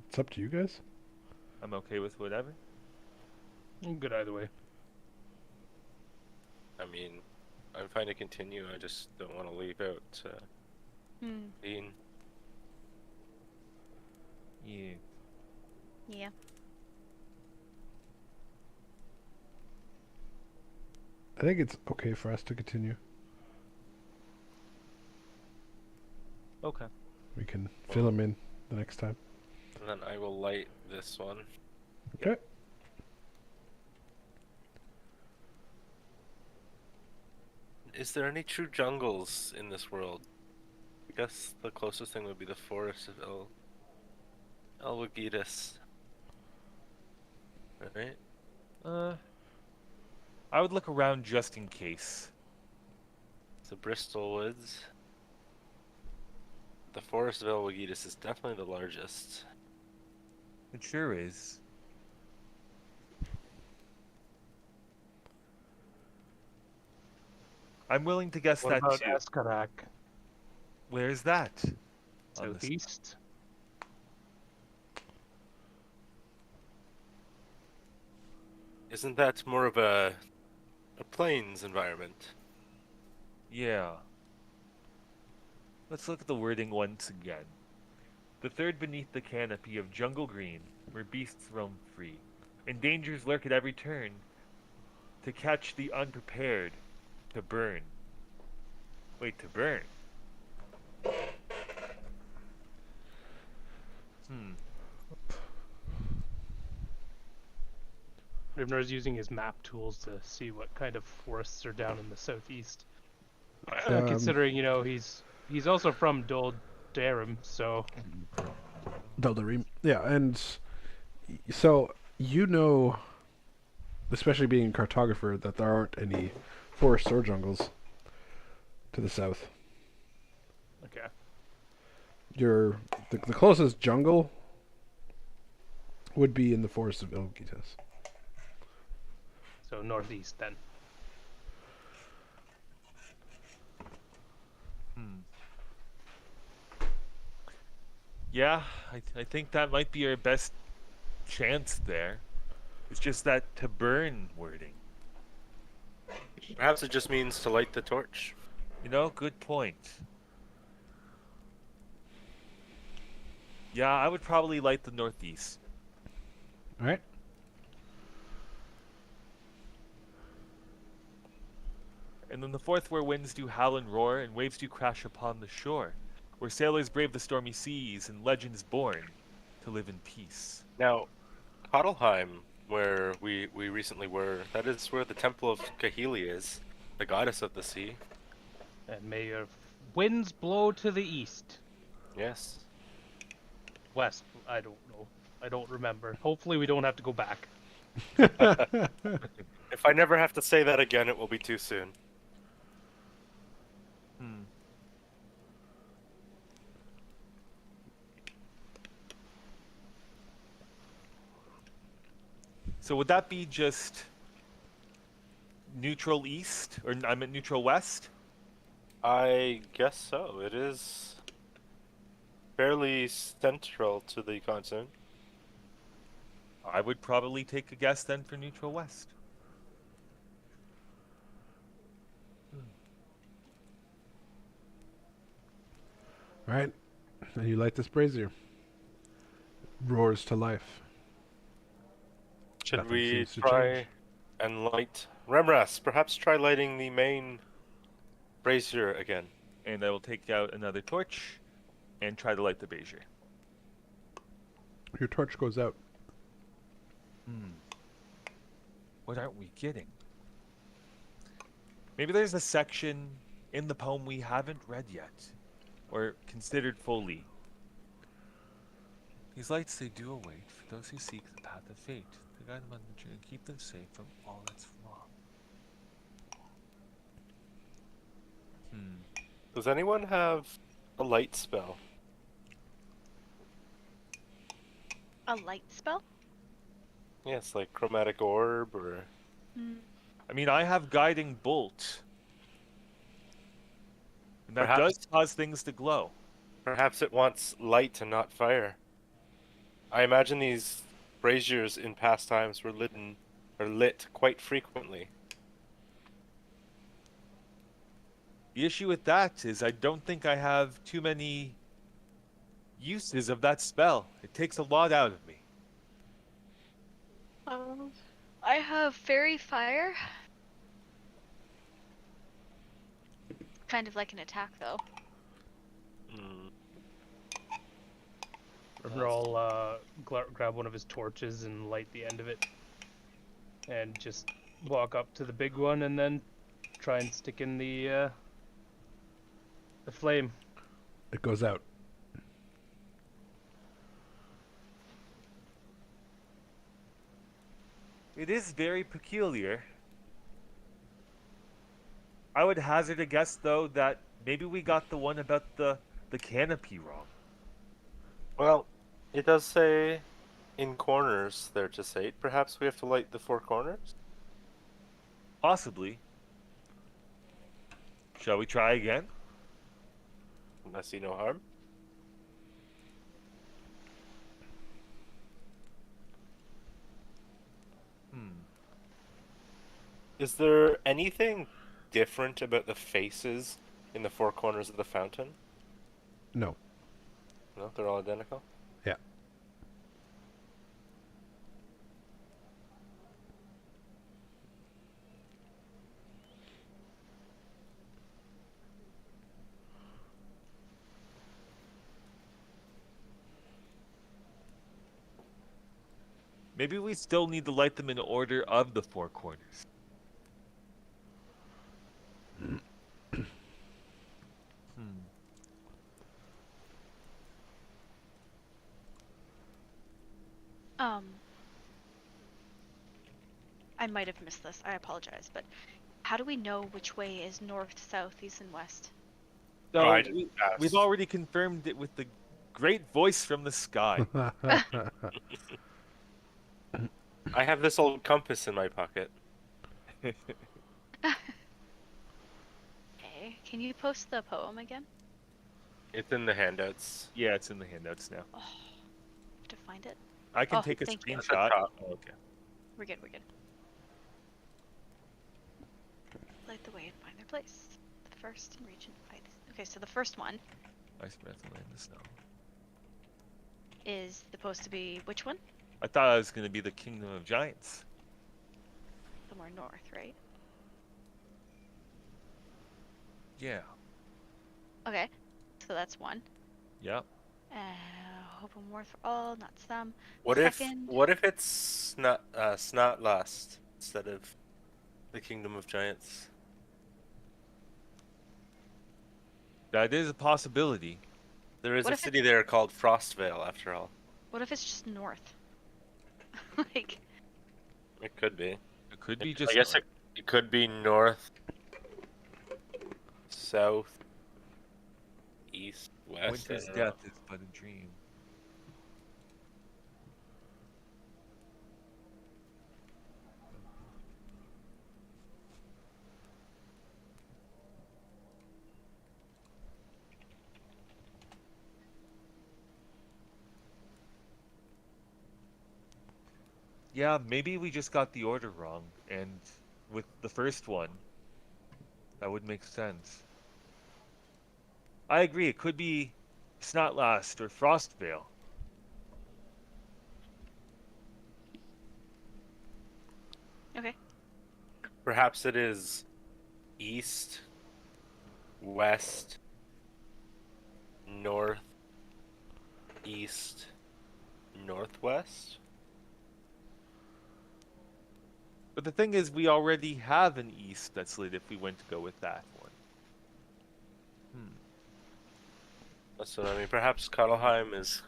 It's up to you guys. I'm okay with whatever. I'm good either way. I mean, I'm fine to continue. I just don't want to leave out Hmm. Dean. Yeah. Yeah. I think it's okay for us to continue. Okay. We can fill them in the next time. And then I will light this one. Okay. Is there any true jungles in this world? I guess the closest thing would be the forest of Elwagitas. Right? I would look around just in case. The Bristol Woods. The Forest of Elwagitas is definitely the largest. It sure is. I'm willing to guess What that about too. Eskarak? Where's that? On the s- Southeast? Isn't that more of a plains environment? Yeah. Let's look at the wording once again. The third beneath the canopy of jungle green, where beasts roam free, and dangers lurk at every turn. To catch the unprepared, to burn. Wait, to burn? Rivner's using his map tools to see what kind of forests are down in the southeast. Considering, he's also from Dol Darim, so Daldarim. Yeah, and so especially being a cartographer, that there aren't any forests or jungles to the south. okay. The closest jungle would be in the forest of Ilgitas. So northeast then. Yeah, I think that might be our best chance there. It's just that to burn wording. Perhaps it just means to light the torch. Good point. Yeah, I would probably light the northeast. All right. And then the fourth, where winds do howl and roar, and waves do crash upon the shore, where sailors brave the stormy seas, and legends born to live in peace. Now, Kotalheim, where we recently were, that is where the Temple of Kahili is, the goddess of the sea. And may your winds blow to the east. Yes. West, I don't know. I don't remember. Hopefully we don't have to go back. If I never have to say that again, it will be too soon. So would that be just neutral east, or I meant neutral west? I guess so. It is fairly central to the continent. I would probably take a guess then for neutral west. All right. And you light this brazier. Roars to life. Should Nothing we seems to try change. and light Remras? Perhaps try lighting the main brazier again. And I will take out another torch and try to light the brazier. Your torch goes out. What aren't we getting? Maybe there's a section in the poem we haven't read yet, or considered fully. These lights, they do await for those who seek the path of fate, to guide them on the journey and keep them safe from all that's wrong. Does anyone have a light spell? A light spell? Yes, like chromatic orb or... I mean, I have guiding bolt. And that Perhaps- does cause things to glow. Perhaps it wants light and not fire. I imagine these braziers in past times were lit quite frequently. The issue with that is I don't think I have too many uses of that spell. It takes a lot out of me. I have fairy fire. Kind of like an attack, though. Rivner will grab one of his torches and light the end of it. And just walk up to the big one and then try and stick in the flame. It goes out. It is very peculiar. I would hazard a guess, though, that maybe we got the one about the canopy wrong. Well, it does say in corners there to Sate. Perhaps we have to light the 4 corners? Possibly. Shall we try again? I see no harm. Is there anything different about the faces in the 4 corners of the fountain? No. No, they're all identical? Yeah. Maybe we still need to light them in order of the 4 corners. I might have missed this. I apologize, but how do we know which way is north, south, east, and west? So I didn't ask. we've already confirmed it with the great voice from the sky. I have this old compass in my pocket. Okay, can you post the poem again? It's in the handouts. Yeah, it's in the handouts now. Oh, have to find it. I can Oh, take a thank you. screenshot. Top. Oh, okay. We're good. Light the way and find their place. The first in region fight. Okay, so the first one Ice breath and land the snow. is supposed to be which one? I thought it was going to be the Kingdom of Giants. Somewhere north, right? Yeah. Okay, so that's one. Yep. Open war for all, not some. What Second. if it's not Snot Last instead of the Kingdom of Giants? That is a possibility. There is What a if city there called Frostvale, after all. What if it's just north? Like, It could be. It could be just. I guess it could be north, south, east, west. Winter's I don't know. death is but a dream. Yeah, maybe we just got the order wrong, and with the first one, that would make sense. I agree, it could be Snotlast or Frostvale. okay. Perhaps it is east, west, north, east, northwest. But the thing is, we already have an east that's lit if we went to go with that one. That's what I mean. Perhaps Cuddleheim is.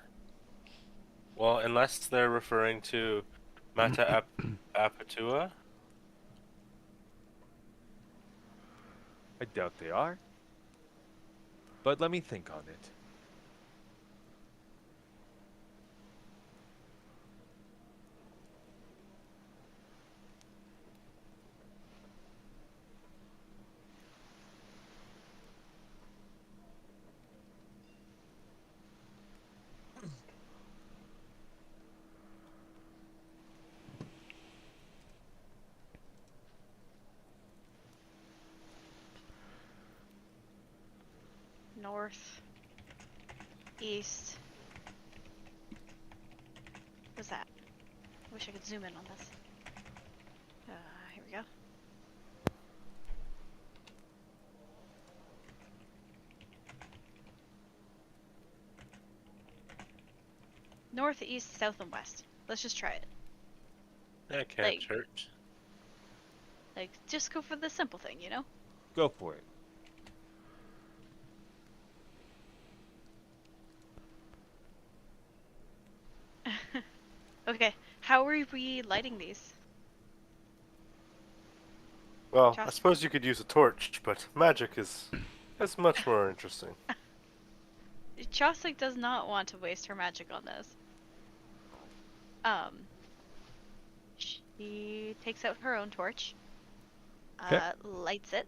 Well, unless they're referring to Mata Apatua. I doubt they are. But let me think on it. North, east. What's that? I wish I could zoom in on this. Here we go. North, east, south, and west. Let's just try it. That can't Like- hurt. Like, just go for the simple thing, you know? Go for it. Okay, how are we lighting these? Well, I Trust- suppose you could use a torch, but magic is much more interesting. Chosik does not want to waste her magic on this. She takes out her own torch, Okay. lights it,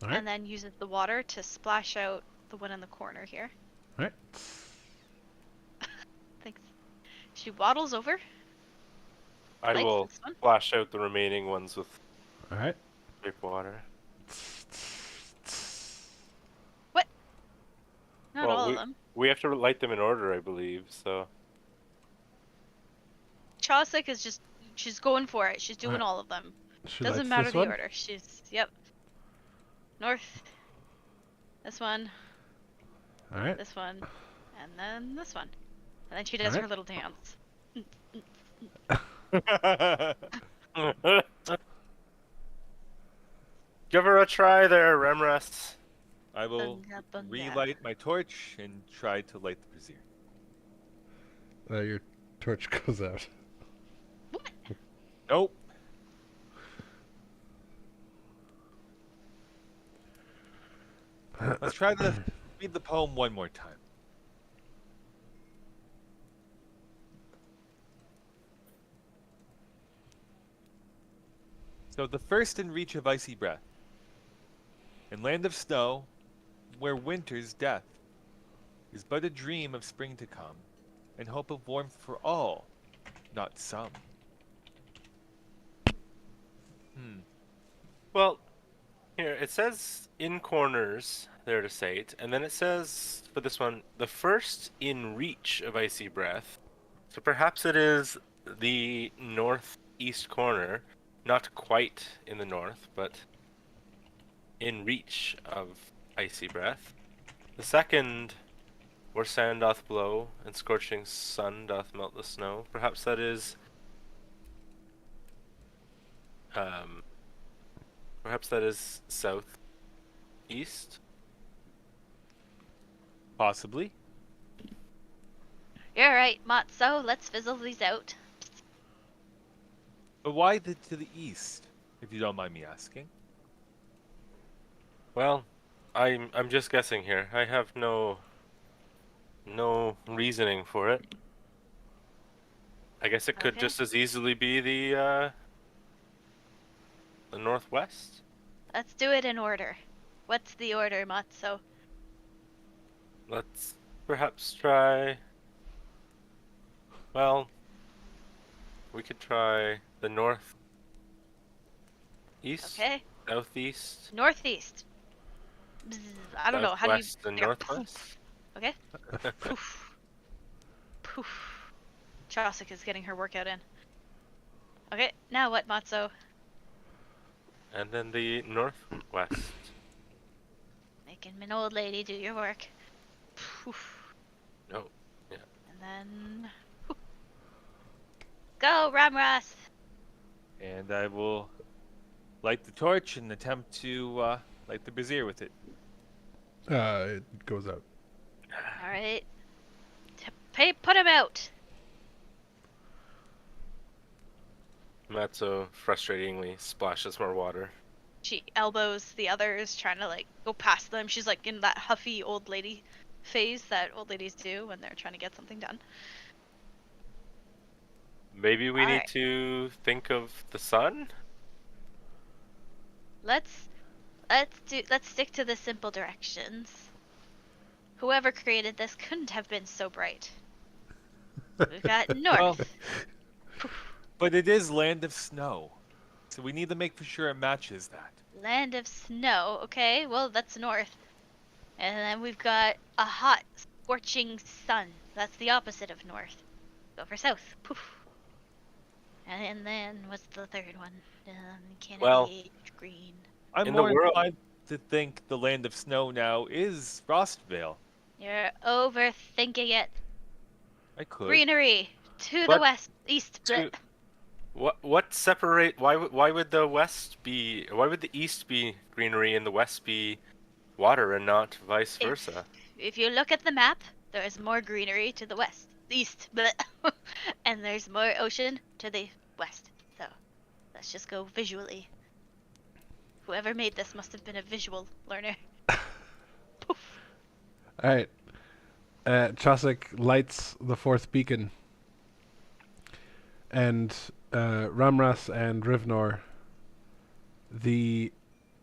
All right. and then uses the water to splash out the one in the corner here. All right. Thanks. She waddles over. I lights will this one. flash out the remaining ones with All right. vape water. Not Well, all of them. We have to light them in order, I believe. So Chosik is she's going for it. She's doing Alright. all of them. She Doesn't lights matter this the one. order. She's north. This one, All right. this one, and then this one. And then she does her Alright. little dance. give her a try there, Remrest. I will Bunga, bunga. relight my torch and try to light the brazier. Your torch goes out. Nope. Let's try to read the poem one more time. So the first in reach of icy breath, in land of snow, where winter's death is but a dream of spring to come, and hope of warmth for all, not some. Well, here it says in corners there to Sate, and then it says for this one, the first in reach of icy breath. So perhaps it is the northeast corner, not quite in the north, but in reach of icy breath. The second, where sand doth blow and scorching sun doth melt the snow. Perhaps that is south east. Possibly. You're right, Matzo. Let's fizzle these out. But why to the east, if you don't mind me asking? Well, I'm just guessing here. I have no reasoning for it. I guess it could Okay. just as easily be the northwest. Let's do it in order. What's the order, Matzo? Let's perhaps try. Well, we could try the north east, Okay. southeast, Northeast. Bzz, I don't know. How do you? southwest, and there. northwest. Okay. Poof. Poof. Chosik is getting her workout in. Okay, now what, Matzo? And then the northwest. Making an old lady do your work. Poof. No, yeah. And then. Poof. Go, Ramras! And I will light the torch and attempt to light the brazier with it. It goes out. Alright. Put him out! Matzo frustratingly splashes more water. She elbows the others, trying to like go past them. She's like in that huffy old lady phase that old ladies do when they're trying to get something done. Maybe we need Alright. to think of the sun? Let's stick to the simple directions. Whoever created this couldn't have been so bright. We've got north. But it is land of snow, so we need to make for sure it matches that. Land of snow. Okay, well that's north. And then we've got a hot, scorching sun. That's the opposite of north. Go for south. Poof. And then what's the third one? Kennedy, Well, green. I'm In the more world- inclined to think the land of snow now is Frostvale. You're overthinking it. I could. Greenery to the But west, east. to- What separate? Why would the west be? Why would the east be greenery and the west be water and not vice versa? If you look at the map, there is more greenery to the west, east, and there's more ocean to the west. So let's just go visually. Whoever made this must have been a visual learner. Poof. All right. Chosik lights the fourth beacon, and Ramras and Rivnor, the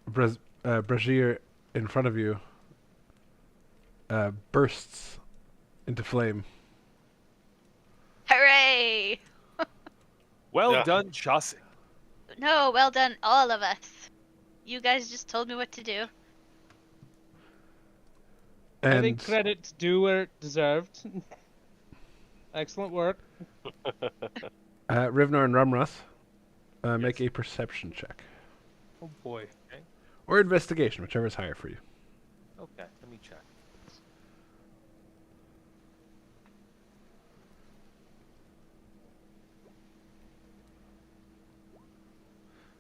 brazier in front of you, bursts into flame. Hooray! Well Yeah. done, Chaucer. No, well done, all of us. You guys just told me what to do. I think And credit's due where it deserved. Excellent work. Rivnor and Ramras, make a perception check. Oh boy. Or investigation, whichever is higher for you. Okay, let me check.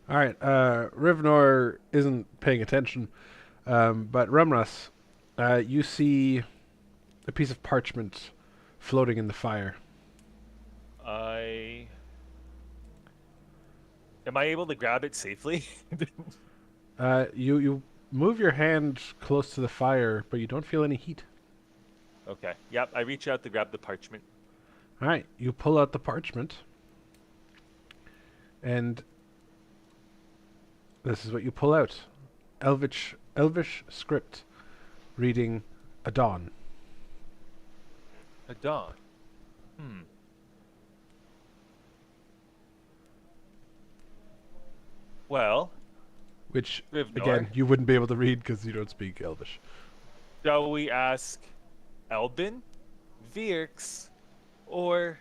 All right, Rivnor isn't paying attention, but Ramras, you see a piece of parchment floating in the fire. Am I able to grab it safely? You move your hand close to the fire, but you don't feel any heat. Okay. Yep, I reach out to grab the parchment. All right, you pull out the parchment, and this is what you pull out: Elvish script, reading Adon. A dawn. Hmm. Well, Which, Rivnor, again, you wouldn't be able to read because you don't speak Elvish. shall we ask Elbin, Vierx, or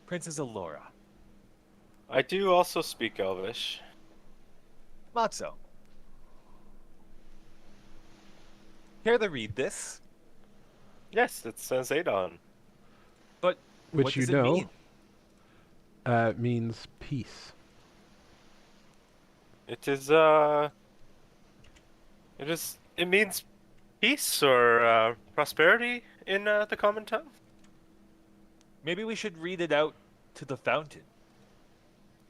Princess Alora? I do also speak Elvish. Matzo. Care to read this? Yes, it says Adon. But Which what you does it know mean? means peace. It is it means peace or prosperity in the common tongue. Maybe we should read it out to the fountain.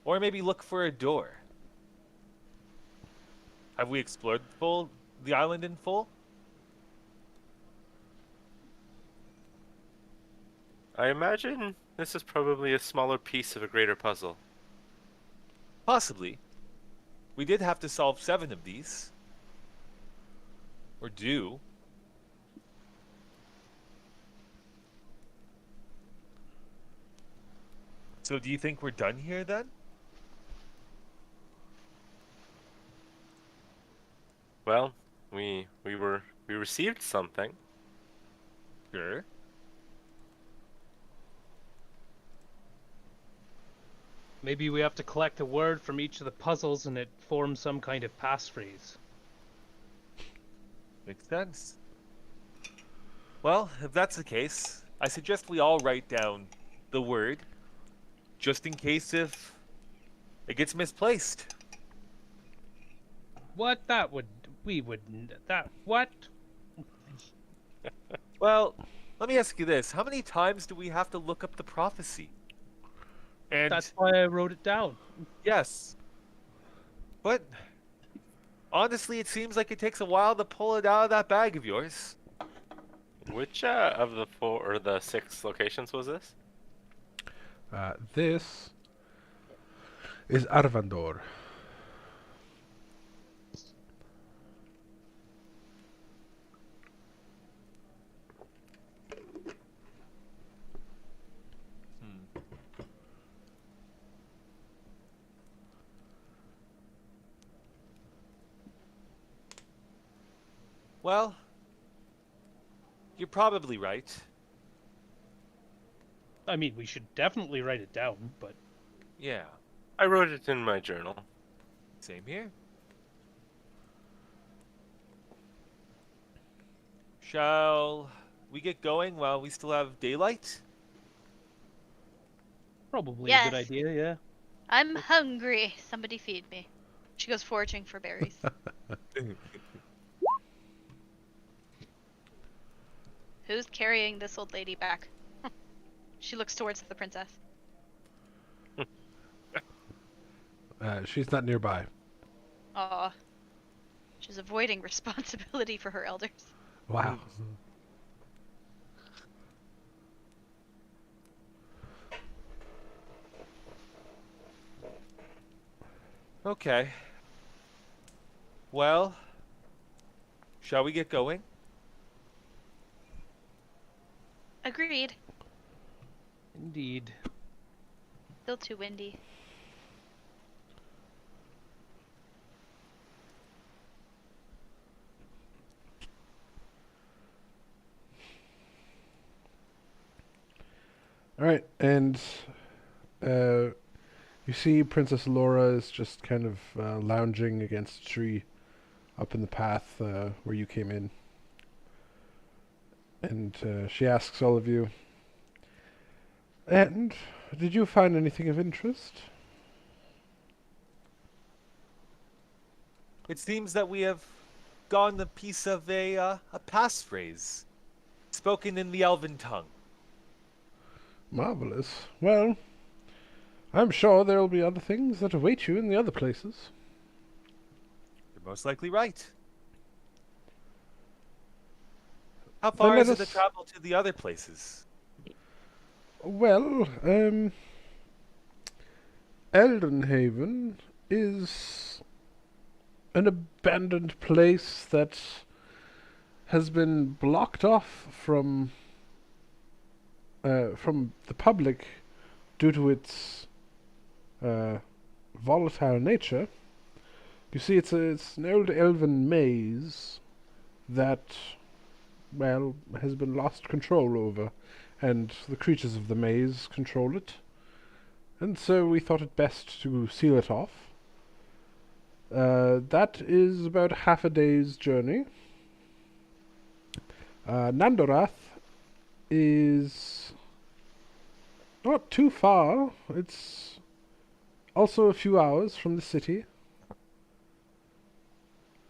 Or maybe look for a door. Have we explored the island in full? I imagine this is probably a smaller piece of a greater puzzle. Possibly. We did have to solve 7 of these. Or do. So do you think we're done here then? Well, we received something. Sure. Maybe we have to collect a word from each of the puzzles and it forms some kind of passphrase. Makes sense. Well, if that's the case, I suggest we all write down the word, just in case if it gets misplaced. What? What? Well, let me ask you this. How many times do we have to look up the prophecy? And That's why I wrote it down. yes. But honestly, it seems like it takes a while to pull it out of that bag of yours. Which of the 4 or the 6 locations was this? This is Arvandor. Well, you're probably right. I mean, we should definitely write it down, but Yeah, I wrote it in my journal. same here. Shall we get going while we still have daylight? probably a Yes. good idea, yeah. I'm hungry. Somebody feed me. She goes foraging for berries. Who's carrying this old lady back? She looks towards the princess. She's not nearby. Aw. was avoiding responsibility for her elders. Wow. Okay. Well, shall we get going? Agreed. Indeed. Still too windy. All right, and you see Princess Laura is just kind of lounging against a tree up in the path where you came in. And she asks all of you, and did you find anything of interest? It seems that we have gotten a piece of a passphrase spoken in the Elven tongue. Marvelous. Well, I'm sure there will be other things that await you in the other places. You're most likely right. How Then far let is it to us- travel to the other places? Well, Eldenhaven is an abandoned place that has been blocked off from the public due to its volatile nature. You see, it's an old elven maze that, well, has been lost control over, and the creatures of the maze control it. And so we thought it best to seal it off. That is about half a day's journey. Nandorath is not too far. It's also a few hours from the city.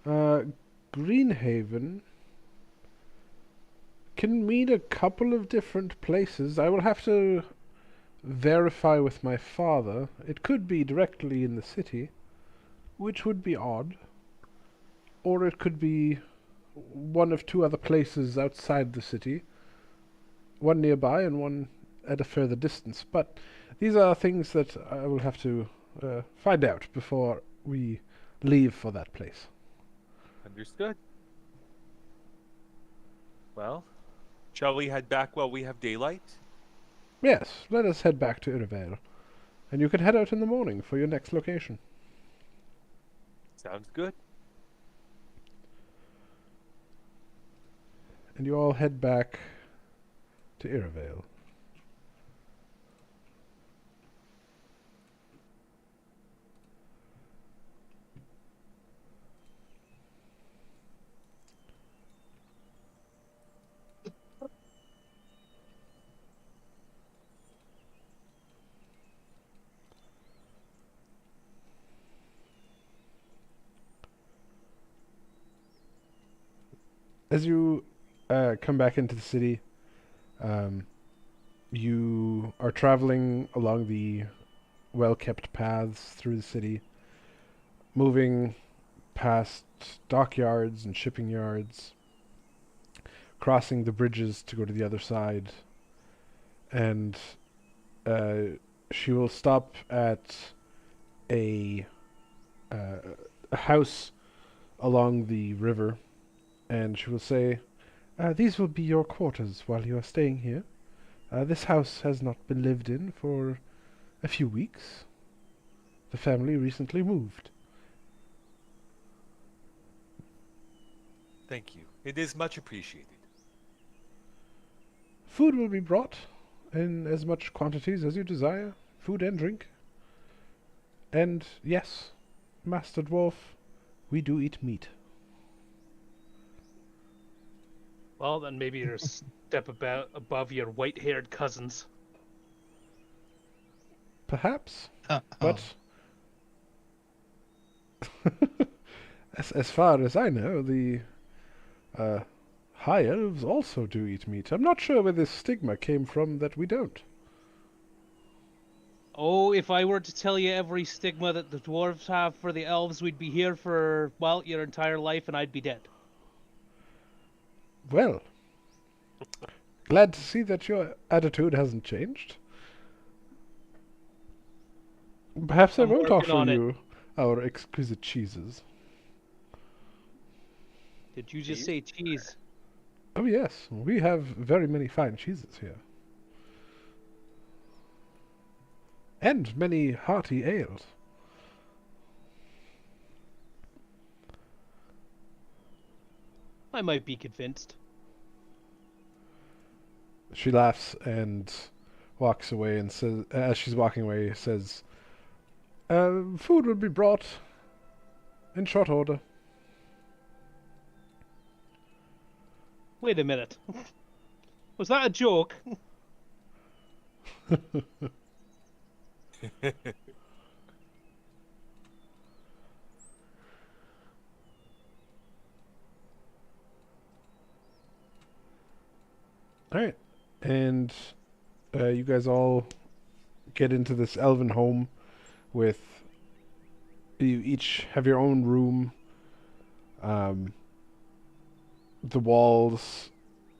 Greenhaven can mean a couple of different places. I will have to verify with my father. It could be directly in the city, which would be odd. Or it could be one of two other places outside the city. One nearby and one at a further distance. But these are things that I will have to find out before we leave for that place. Understood. Well, shall we head back while we have daylight? Yes, let us head back to Irvale. And you can head out in the morning for your next location. Sounds good. And you all head back to Irvale. As you come back into the city, you are traveling along the well-kept paths through the city, moving past dockyards and shipping yards, crossing the bridges to go to the other side, and she will stop at a house along the river, and she will say, these will be your quarters while you are staying here. This house has not been lived in for a few weeks. The family recently moved. Thank you. It is much appreciated. Food will be brought in as much quantities as you desire, food and drink. And yes, Master Dwarf, we do eat meat. Well, then maybe you're a step above your white-haired cousins. Perhaps, but as far as I know, the high elves also do eat meat. I'm not sure where this stigma came from that we don't. Oh, if I were to tell you every stigma that the dwarves have for the elves, we'd be here for, well, your entire life and I'd be dead. Well, glad to see that your attitude hasn't changed. Perhaps I I'm won't working on offer it. you our exquisite cheeses. Did you just say cheese? Oh yes, we have very many fine cheeses here. And many hearty ales. I might be convinced. She laughs and walks away and says, as she's walking away, says, food will be brought in short order. Wait a minute. Was that a joke? Alright. And you guys all get into this elven home with... You each have your own room. The walls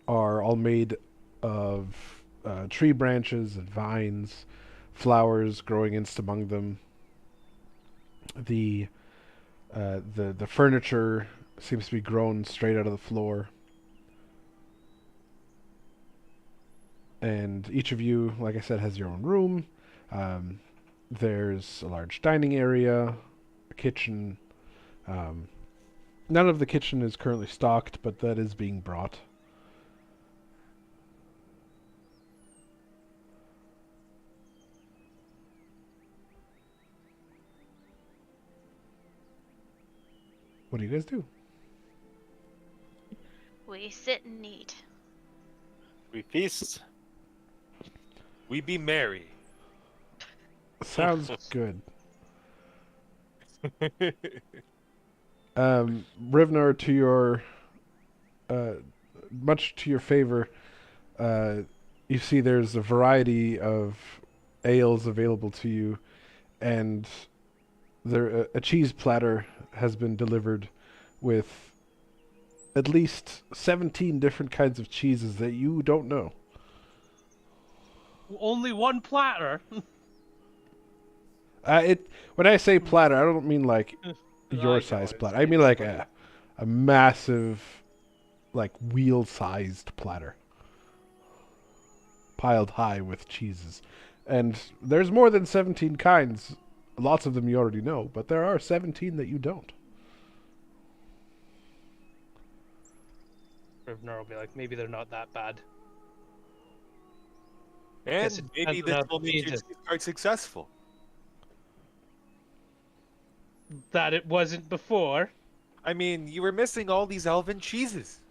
are all made of tree branches and vines, flowers growing in among them. The furniture seems to be grown straight out of the floor. And each of you, like I said, has your own room. There's a large dining area, a kitchen. None of the kitchen is currently stocked, but that is being brought. What do you guys do? We sit and eat. We feast. We be merry. Sounds good. Rivnar, to your much to your favor, you see there's a variety of ales available to you, and there a cheese platter has been delivered with at least 17 different kinds of cheeses that you don't know. Only one platter? When I say platter, I don't mean like your I size know, platter. I mean like a massive, like wheel-sized platter, piled high with cheeses. And there's more than 17 kinds. Lots of them you already know, but there are 17 that you don't. Rivnar will be like, maybe they're not that bad. And it maybe depends on this how will make your changes. cheese cart successful. That it wasn't before. I mean, you were missing all these elven cheeses.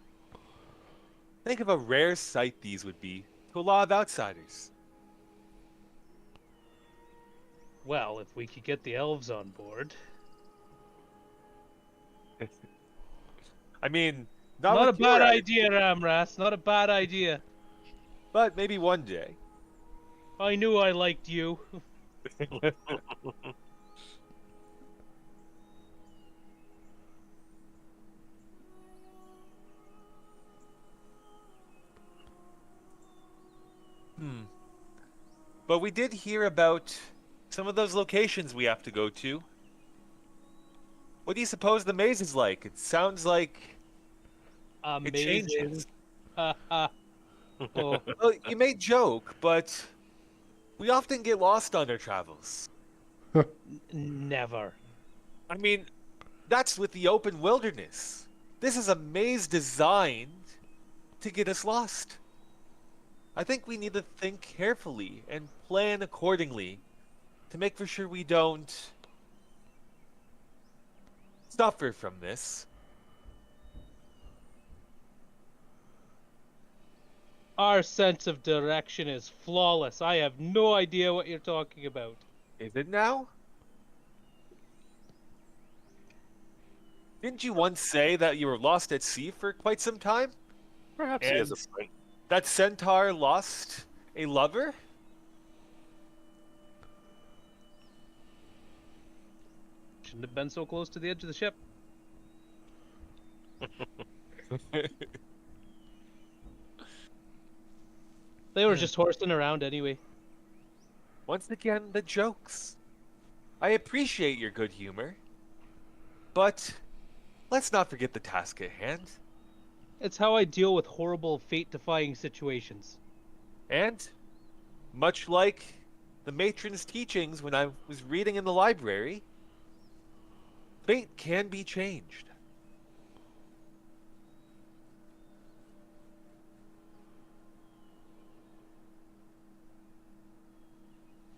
Think of a rare sight these would be to a lot of outsiders. Well, if we could get the elves on board. I mean, Not a with your bad attitude, idea, Ramras. Not a bad idea. but maybe one day. I knew I liked you. But we did hear about some of those locations we have to go to. What do you suppose the maze is like? It sounds like it Amazing. changes. Oh, Well, you may joke, but we often get lost on our travels. never. I mean, that's with the open wilderness. This is a maze designed to get us lost. I think we need to think carefully and plan accordingly to make for sure we don't suffer from this. Our sense of direction is flawless. I have no idea what you're talking about. Is it now? Didn't you once say that you were lost at sea for quite some time? Perhaps he has a And point. that centaur lost a lover? shouldn't have been so close to the edge of the ship. They were just horsing around anyway. Once again, the jokes. I appreciate your good humor. But let's not forget the task at hand. It's how I deal with horrible, fate-defying situations. And, much like the matron's teachings when I was reading in the library, fate can be changed.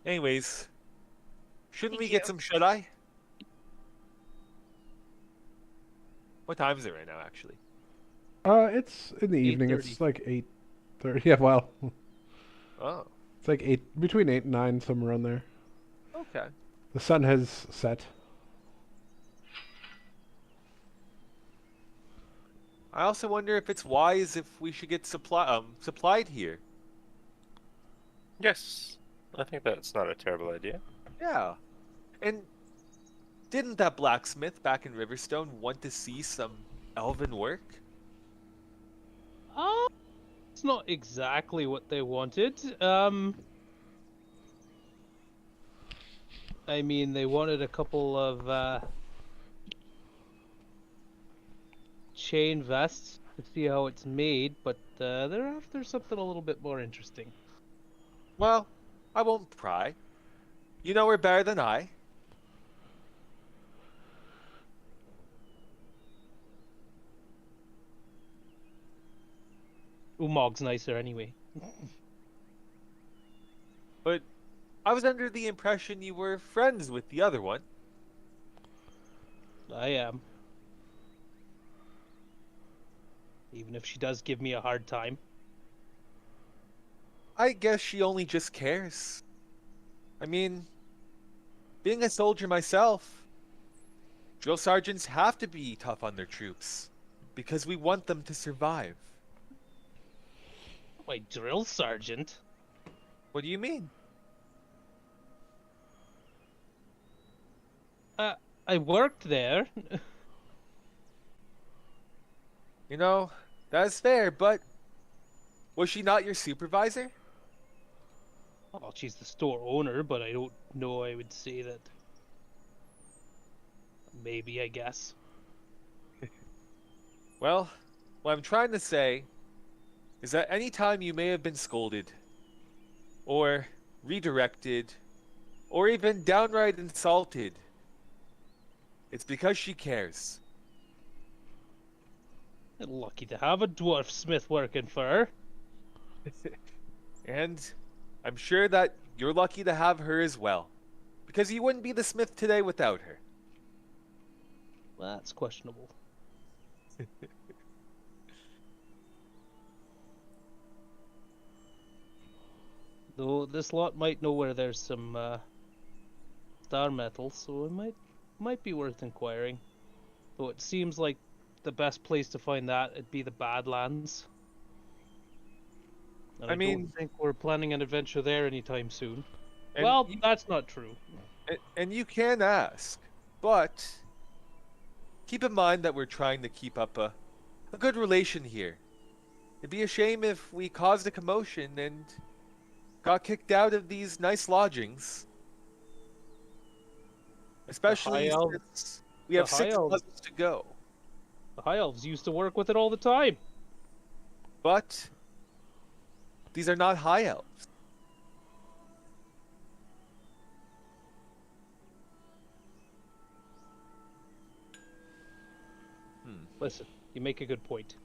Anyways, shouldn't we get some shut-eye? What time is it right now, actually? It's in the evening. 8:30. It's like 8:30. Yeah, well, Oh, it's like between 8 and 9, somewhere around there. okay. The sun has set. I also wonder if it's wise if we should get supplied here. Yes, I think that's not a terrible idea. Yeah. And didn't that blacksmith back in Riverstone want to see some elven work? It's not exactly what they wanted. I mean, they wanted a couple of chain vests to see how it's made, but they're after something a little bit more interesting. Well, I won't pry. You know her better than I. Umog's nicer anyway. But I was under the impression you were friends with the other one. I am. Even if she does give me a hard time. I guess she only just cares. I mean, being a soldier myself, drill sergeants have to be tough on their troops because we want them to survive. My drill sergeant? What do you mean? I worked there. You know, that's fair, but was she not your supervisor? Well, she's the store owner, but I don't know I would say that. Maybe, I guess. Well, what I'm trying to say is that any time you may have been scolded, or redirected, or even downright insulted, it's because she cares. Lucky to have a dwarf smith working for her. And I'm sure that you're lucky to have her as well, because you wouldn't be the smith today without her. That's questionable. Though this lot might know where there's some star metal, so it might be worth inquiring. Though it seems like the best place to find that would be the Badlands. And I mean, don't think we're planning an adventure there anytime soon. And Well, you- that's not true. And you can ask, but keep in mind that we're trying to keep up a good relation here. It'd be a shame if we caused a commotion and got kicked out of these nice lodgings. Especially High Elf- since we have the High 6 Elves- puzzles to go. The High Elves used to work with it all the time. But these are not high elves. Listen, you make a good point.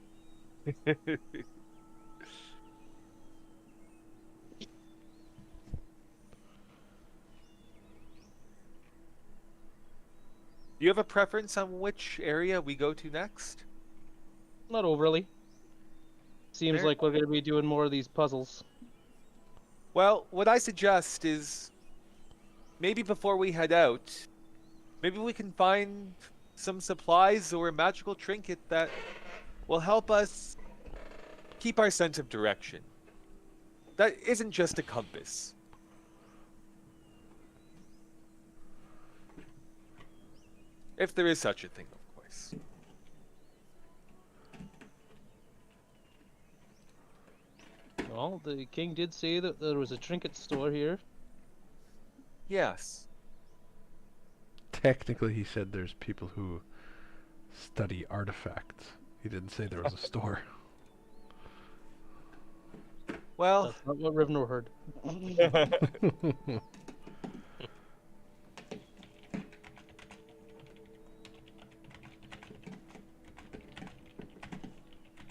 Do you have a preference on which area we go to next? Not overly. Seems Fair. like we're going to be doing more of these puzzles. Well, what I suggest is maybe before we head out, maybe we can find some supplies or a magical trinket that will help us keep our sense of direction. That isn't just a compass. If there is such a thing, of course. Well, the king did say that there was a trinket store here. Yes. Technically, he said there's people who study artifacts. He didn't say there was a store. Well, That's not what Rivnor heard.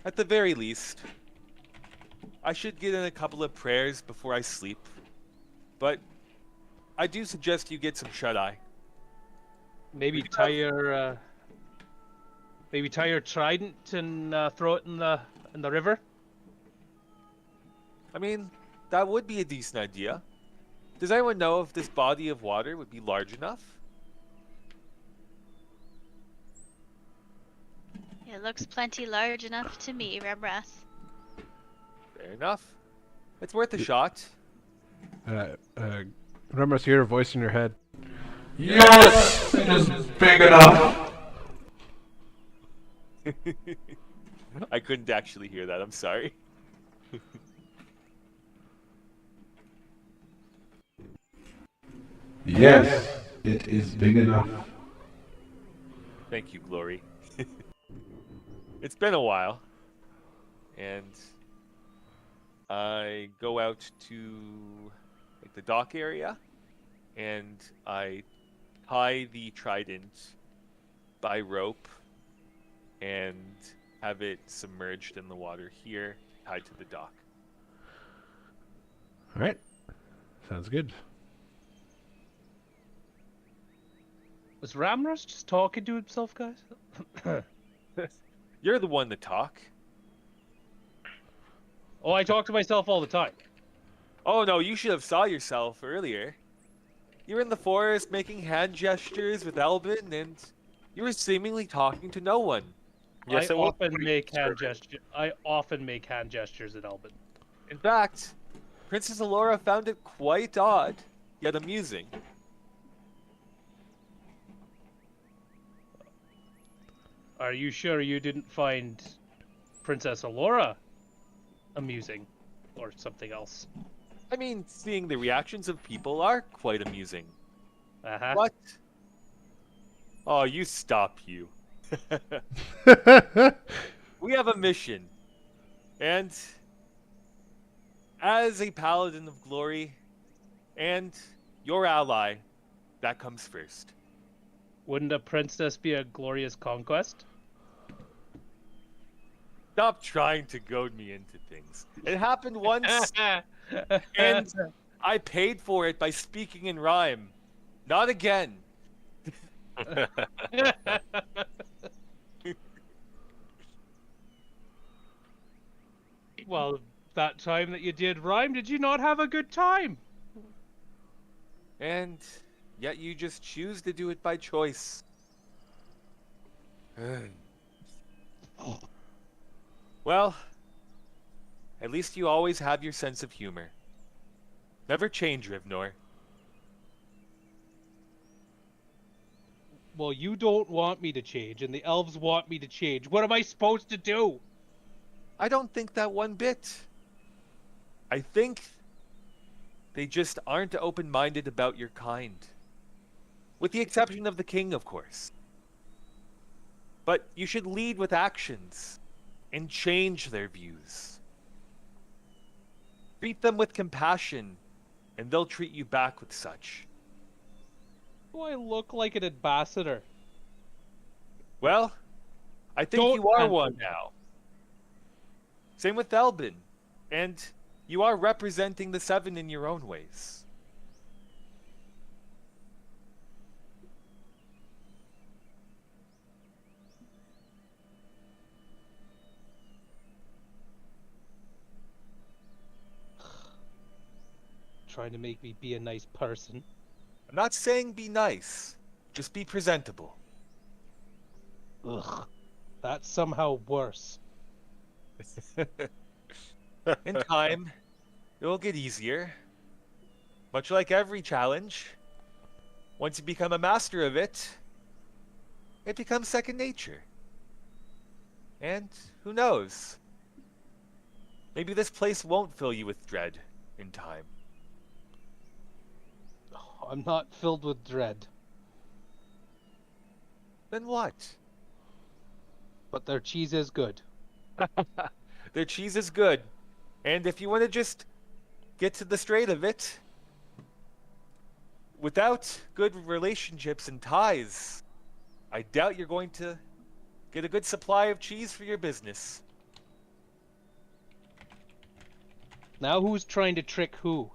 at the very least, I should get in a couple of prayers before I sleep. But I do suggest you get some shut-eye. Maybe tie your trident and throw it in the river. I mean, that would be a decent idea. Does anyone know if this body of water would be large enough? It looks plenty large enough to me, Remras. Fair enough. It's worth a shot. Remember to hear a voice in your head. Yes, it is big enough. I couldn't actually hear that, I'm sorry. Yes, it is big enough. Thank you, Glory. It's been a while. And I go out to like the dock area and I tie the trident by rope and have it submerged in the water here, tied to the dock. All right. Sounds good. Was Ramras just talking to himself, guys? You're the one to talk. Oh, I talk to myself all the time. Oh no, you should have saw yourself earlier. You were in the forest making hand gestures with Elbin, and you were seemingly talking to no one. Yes, I it was often pretty make hand disturbing. gestures. I often make hand gestures at Elbin. In fact, Princess Alora found it quite odd, yet amusing. Are you sure you didn't find Princess Alora amusing, or something else? I mean, seeing the reactions of people are quite amusing. Uh-huh. What? Oh, you stop, you. We have a mission. And as a paladin of glory and your ally, that comes first. Wouldn't a princess be a glorious conquest? Stop trying to goad me into things. It happened once, and I paid for it by speaking in rhyme. Not again. Well, that time that you did rhyme, did you not have a good time? And yet you just choose to do it by choice. Well, at least you always have your sense of humor. Never change, Rivnor. Well, you don't want me to change, and the elves want me to change. What am I supposed to do? I don't think that one bit. I think they just aren't open-minded about your kind. With the exception of the king, of course. But you should lead with actions and change their views. Treat them with compassion, and they'll treat you back with such. Do I look like an ambassador? Well, I think Don't you are answer one me. now. Same with Elbin. And you are representing the Seven in your own ways. Trying to make me be a nice person. I'm not saying be nice. Just be presentable. Ugh. That's somehow worse. In time, it will get easier. Much like every challenge. Once you become a master of it, it becomes second nature. And who knows? Maybe this place won't fill you with dread in time. I'm not filled with dread, Then what? but their cheese is good. Their cheese is good. And if you want to just get to the straight of it, without good relationships and ties, I doubt you're going to get a good supply of cheese for your business. Now who's trying to trick who?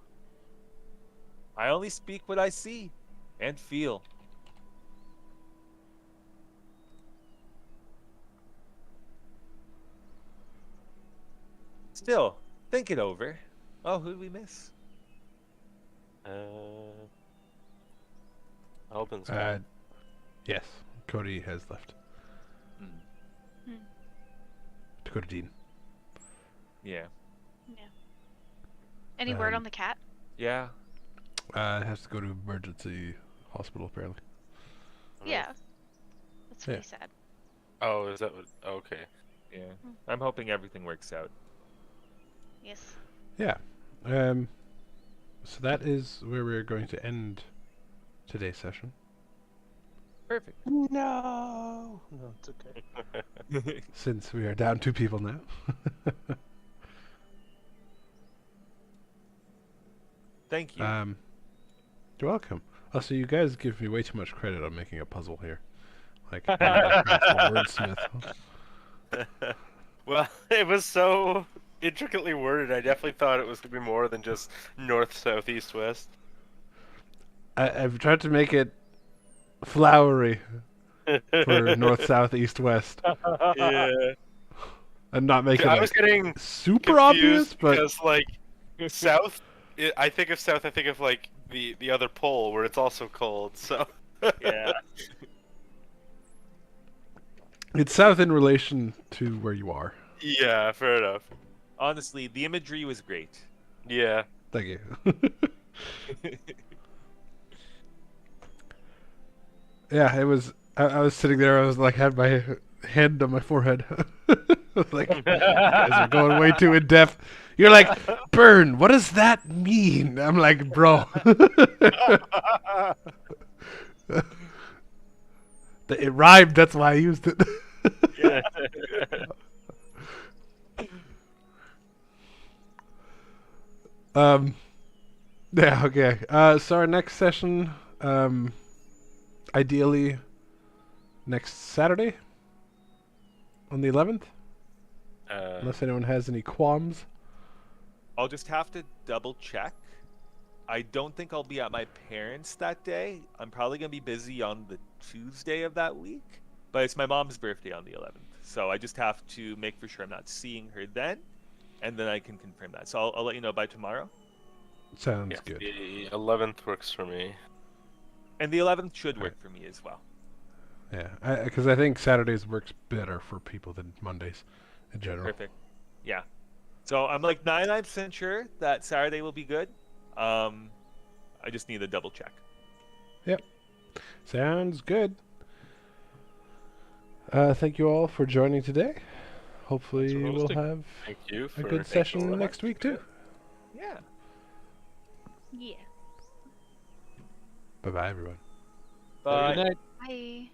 I only speak what I see and feel. Still, think it over. Oh, who'd we miss? Albin's gone. Yes, Cody has left to go to Dean. Yeah. Any word on the cat? Yeah. It has to go to emergency hospital apparently. Yeah. That's what Yeah. he said. Oh, is that what? Okay. Yeah. I'm hoping everything works out. Yes. Yeah. So that is where we're going to end today's session. Perfect. No, it's okay. Since we are down 2 people now. Thank you. You're welcome. Also, you guys give me way too much credit on making a puzzle here. Like, I'm a wordsmith. Well, it was so intricately worded. I definitely thought it was going to be more than just north, south, east, west. I've tried to make it flowery for north, south, east, west. Yeah. And not make it I was getting super obvious, confused but because like south, I think of south, I think of like the other pole where it's also cold. So Yeah. it's south in relation to where you are. yeah, fair enough. Honestly, the imagery was great. Yeah. Thank you. Yeah, it was. I was sitting there. I was like, had my hand on my forehead. I was like, you guys are going way too in depth. You're like, burn. What does that mean? I'm like, bro. It rhymed. That's why I used it. Yeah. Yeah. Okay. So our next session, ideally, next Saturday, on the 11th. Unless anyone has any qualms. I'll just have to double check. I don't think I'll be at my parents' that day. I'm probably going to be busy on the Tuesday of that week. But it's my mom's birthday on the 11th. So I just have to make for sure I'm not seeing her then. And then I can confirm that. So I'll let you know by tomorrow. Sounds Yeah, good. the 11th works for me. And the 11th should work for me as well. Yeah, because I think Saturdays works better for people than Mondays, in general. Perfect. Yeah. So I'm like 99% sure that Saturday will be good. I just need a double check. Yep. Sounds good. Thank you all for joining today. Hopefully Thanks for we'll hosting. have Thank you a for good session next week too. Yeah. Yeah. Bye bye everyone. Bye. Good night. Bye.